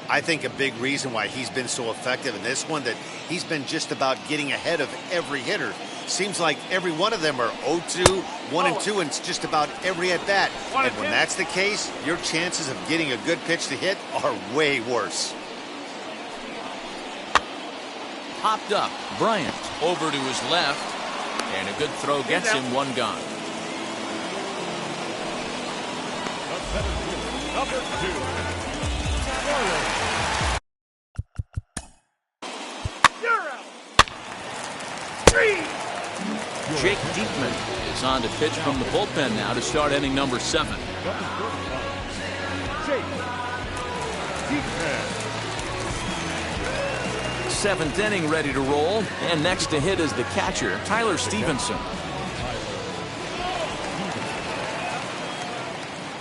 I think a big reason why he's been so effective in this one, that he's been just about getting ahead of every hitter. Seems like every one of them are 0-2, 1-2, and it's just about every at-bat. And when that's the case, your chances of getting a good pitch to hit are way worse. Popped up. Bryant over to his left, and a good throw gets him one gone. The center fielder, number 2, Orioles. Jake Diekman is on to pitch from the bullpen now to start inning number 7. Jake Diekman. 7th inning ready to roll, and next to hit is the catcher, Tyler Stevenson.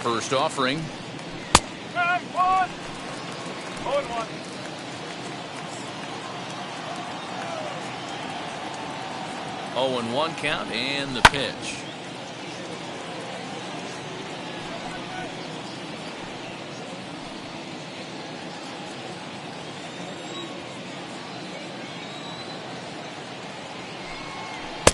First offering. 0-1 count, and the pitch.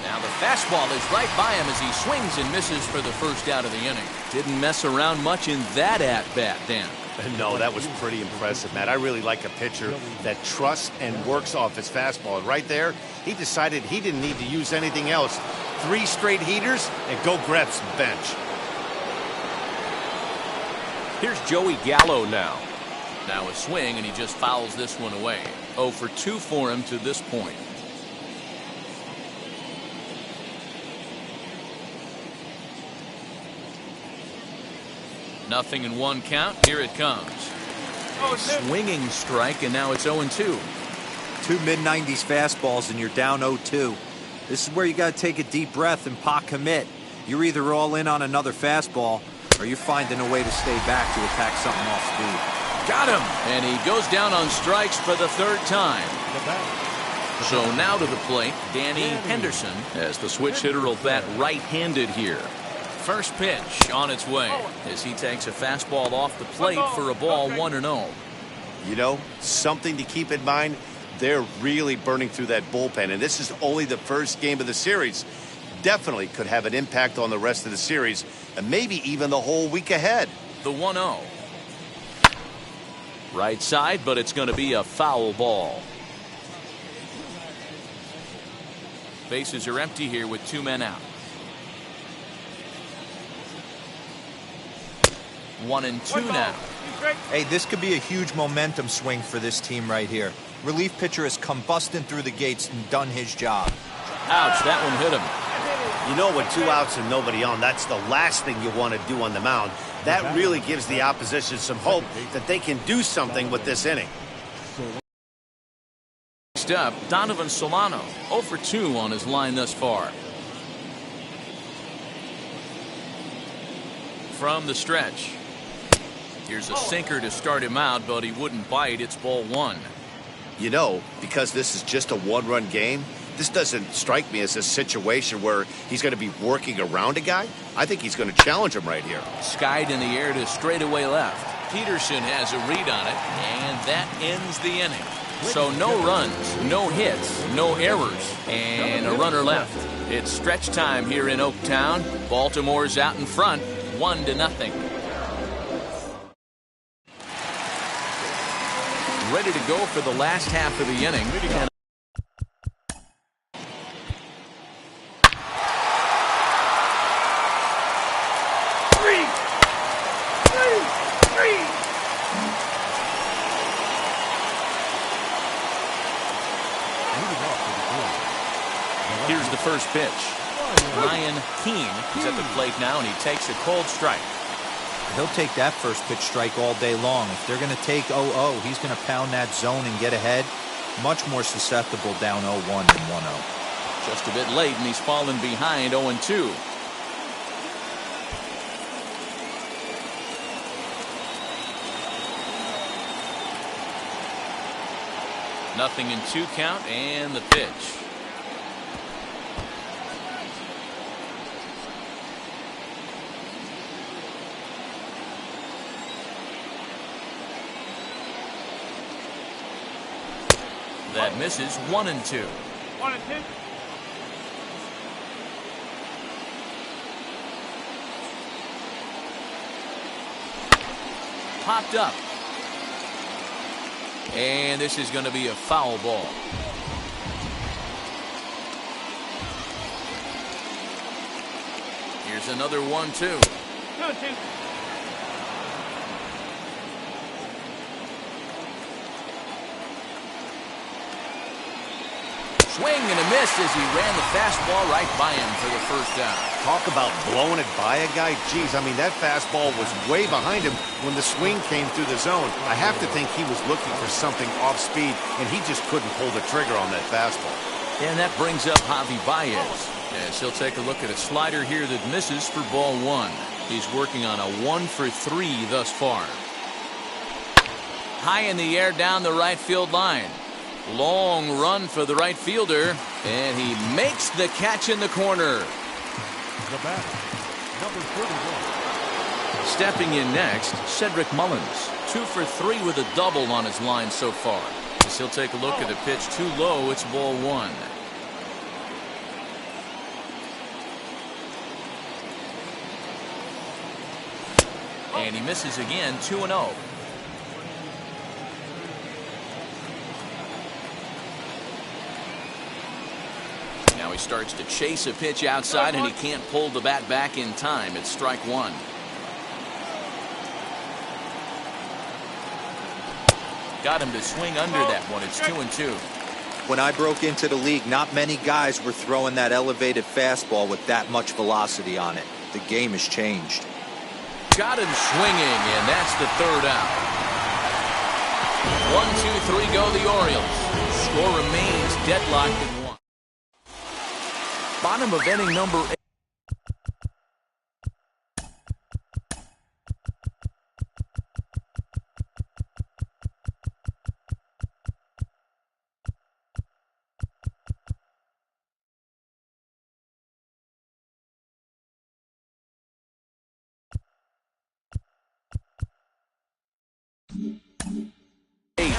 Now the fastball is right by him as he swings and misses for the first out of the inning. Didn't mess around much in that at-bat, Dan. No, that was pretty impressive, Matt. I really like a pitcher that trusts and works off his fastball. And right there, he decided he didn't need to use anything else. 3 straight heaters and go grab some bench. Here's Joey Gallo now. Now a swing, and he just fouls this one away. 0 for 2 for him to this point. Nothing in 1 count. Here it comes. Swinging strike, and now it's 0-2. 2 mid-90s fastballs and you're down 0-2. This is where you got to take a deep breath and pot commit. You're either all in on another fastball or you're finding a way to stay back to attack something off speed. Got him! And he goes down on strikes for the 3rd time. So now to the plate, Danny Henderson, as the switch hitter will bat right-handed here. First pitch on its way as he takes a fastball off the plate for a ball 1-0. You know, something to keep in mind, they're really burning through that bullpen, and this is only the first game of the series. Definitely could have an impact on the rest of the series, and maybe even the whole week ahead. The 1-0. Right side, but it's going to be a foul ball. Bases are empty here with 2 men out. 1-2 now. Hey, this could be a huge momentum swing for this team right here. Relief pitcher has come busting through the gates and done his job. Ouch, that one hit him. You know, with 2 outs and nobody on, that's the last thing you want to do on the mound. That really gives the opposition some hope that they can do something with this inning. Next up, Donovan Solano, 0 for 2 on his line thus far. From the stretch. Here's a sinker to start him out, but he wouldn't bite. It's ball 1. You know, because this is just a 1-run game, this doesn't strike me as a situation where he's going to be working around a guy. I think he's going to challenge him right here. Skied in the air to straightaway left. Peterson has a read on it, and that ends the inning. So no runs, no hits, no errors, and a runner left. It's stretch time here in Oaktown. Baltimore's out in front, 1-0. Ready to go for the last half of the inning. And here's the first pitch. Ryan Keene is at the plate now, and he takes a cold strike. He'll take that first pitch strike all day long. If they're going to take 0-0, he's going to pound that zone and get ahead. Much more susceptible down 0-1 than 1-0. Just a bit late, and he's fallen behind 0-2. Nothing in 2 count, and the pitch. That misses. 1-2. 1-2. Popped up. And this is going to be a foul ball. Here's another 1-2. 2-2. Swing and a miss as he ran the fastball right by him for the first down. Talk about blowing it by a guy. Geez, I mean, that fastball was way behind him when the swing came through the zone. I have to think he was looking for something off speed, and he just couldn't pull the trigger on that fastball. And that brings up Javi Baez, as he'll take a look at a slider here that misses for ball 1. He's working on a 1 for 3 thus far. High in the air down the right field line. Long run for the right fielder, and he makes the catch in the corner. The batter, number 31. Stepping in next, Cedric Mullins, 2 for 3 with a double on his line so far. As he'll take a look at the pitch too low, it's ball 1. And he misses again, 2-0. he starts to chase a pitch outside, and he can't pull the bat back in time. It's strike one. Got him to swing under that one. It's 2-2. When I broke into the league, not many guys were throwing that elevated fastball with that much velocity on it. The game has changed. Got him swinging, and that's the third out. 1-2-3 go the Orioles. Score remains deadlocked at 1. Bottom of inning number 8.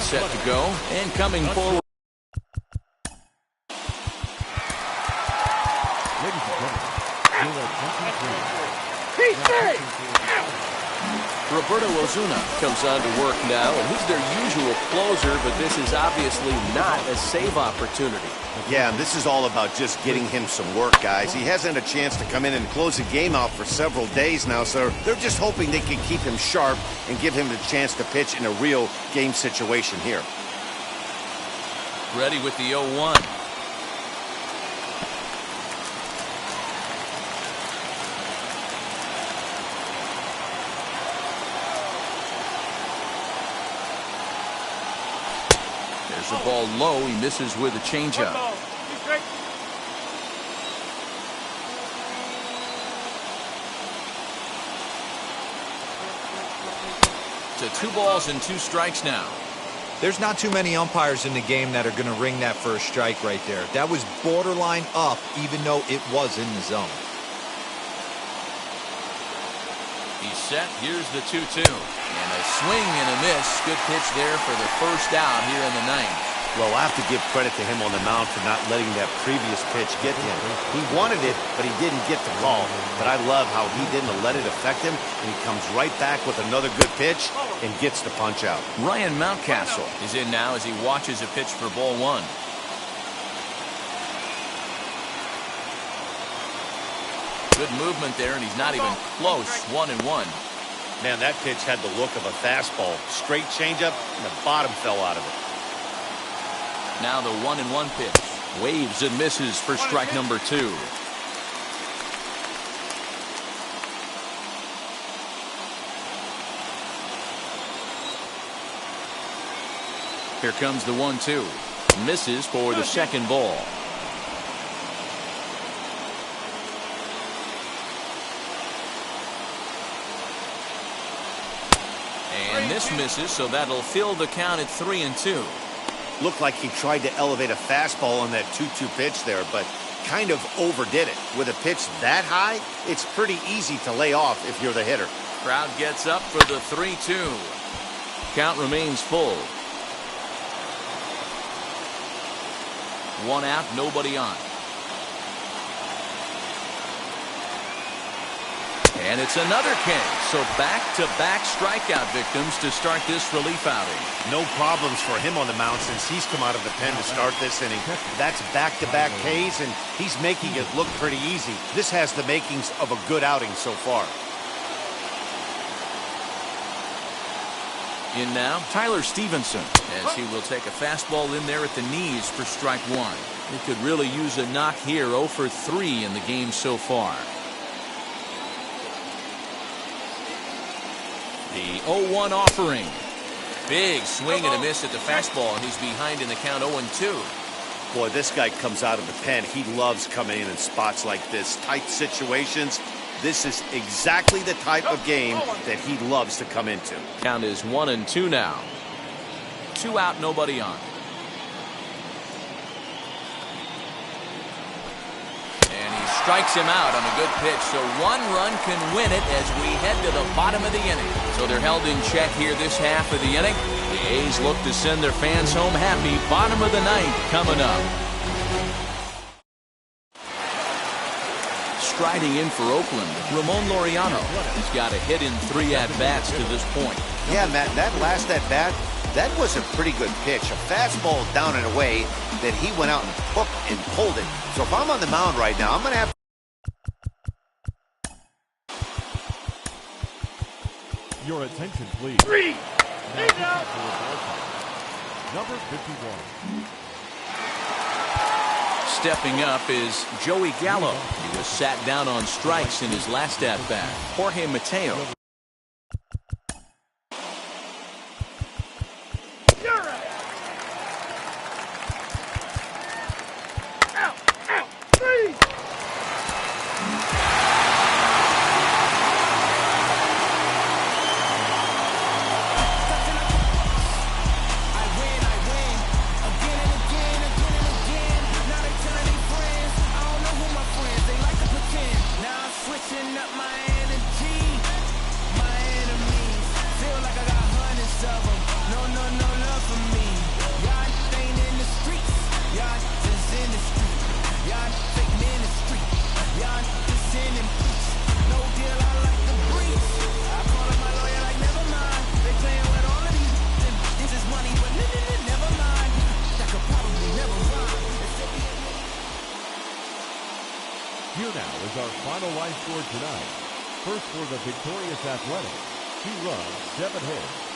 Set to go, and coming forward. Ladies and gentlemen, Roberto Ozuna comes on to work now, and he's their usual closer, but this is obviously not a save opportunity. Yeah, and this is all about just getting him some work, guys. He hasn't had a chance to come in and close the game out for several days now, so they're just hoping they can keep him sharp and give him the chance to pitch in a real game situation here. Ready with the 0-1. There's the ball low. He misses with a changeup. To 2 balls and 2 strikes now. There's not too many umpires in the game that are going to ring that first strike right there. That was borderline up, even though it was in the zone. He's set. Here's the 2-2. And a swing and a miss. Good pitch there for the first out here in the 9th. Well, I have to give credit to him on the mound for not letting that previous pitch get him. He wanted it, but he didn't get the call. But I love how he didn't let it affect him, and he comes right back with another good pitch and gets the punch out. Ryan Mountcastle is in now as he watches a pitch for ball 1. Good movement there, and he's not even close. 1-1. Man, that pitch had the look of a fastball. Straight changeup, and the bottom fell out of it. Now the 1-1 pitch. Waves and misses for strike number 2. Here comes the 1-2. Misses for the second ball. And this misses, so that'll fill the count at 3-2. Looked like he tried to elevate a fastball on that 2-2 pitch there, but kind of overdid it. With a pitch that high, it's pretty easy to lay off if you're the hitter. Crowd gets up for the 3-2. Count remains full. 1 out, nobody on. And it's another K. So back-to-back strikeout victims to start this relief outing. No problems for him on the mound since he's come out of the pen to start this inning. That's back-to-back Ks, and he's making it look pretty easy. This has the makings of a good outing so far. In now, Tyler Stevenson, as he will take a fastball in there at the knees for strike 1. He could really use a knock here. 0 for 3 in the game so far. The 0-1 offering. Big swing and a miss at the fastball, and he's behind in the count 0-2. Boy, this guy comes out of the pen. He loves coming in spots like this. Tight situations. This is exactly the type of game that he loves to come into. Count is 1-2 now. 2 out, nobody on. And he strikes him out on a good pitch, so 1 run can win it as we head to the bottom of the inning. So they're held in check here this half of the inning. The A's look to send their fans home happy. Bottom of the 9th coming up. Striding in for Oakland, Ramon Laureano. He's got a hit in 3 at-bats to this point. Yeah, Matt, that last at-bat, That was a pretty good pitch. A fastball down and away that he went out and took and pulled it. So if I'm on the mound right now, I'm going to have... Your attention, please. Three. Now, number 51. Stepping up is Joey Gallo. He was sat down on strikes in his last at-bat. Jorge Mateo. Here now is our final line score tonight. First for the victorious Athletics, 2 runs, 7 hits.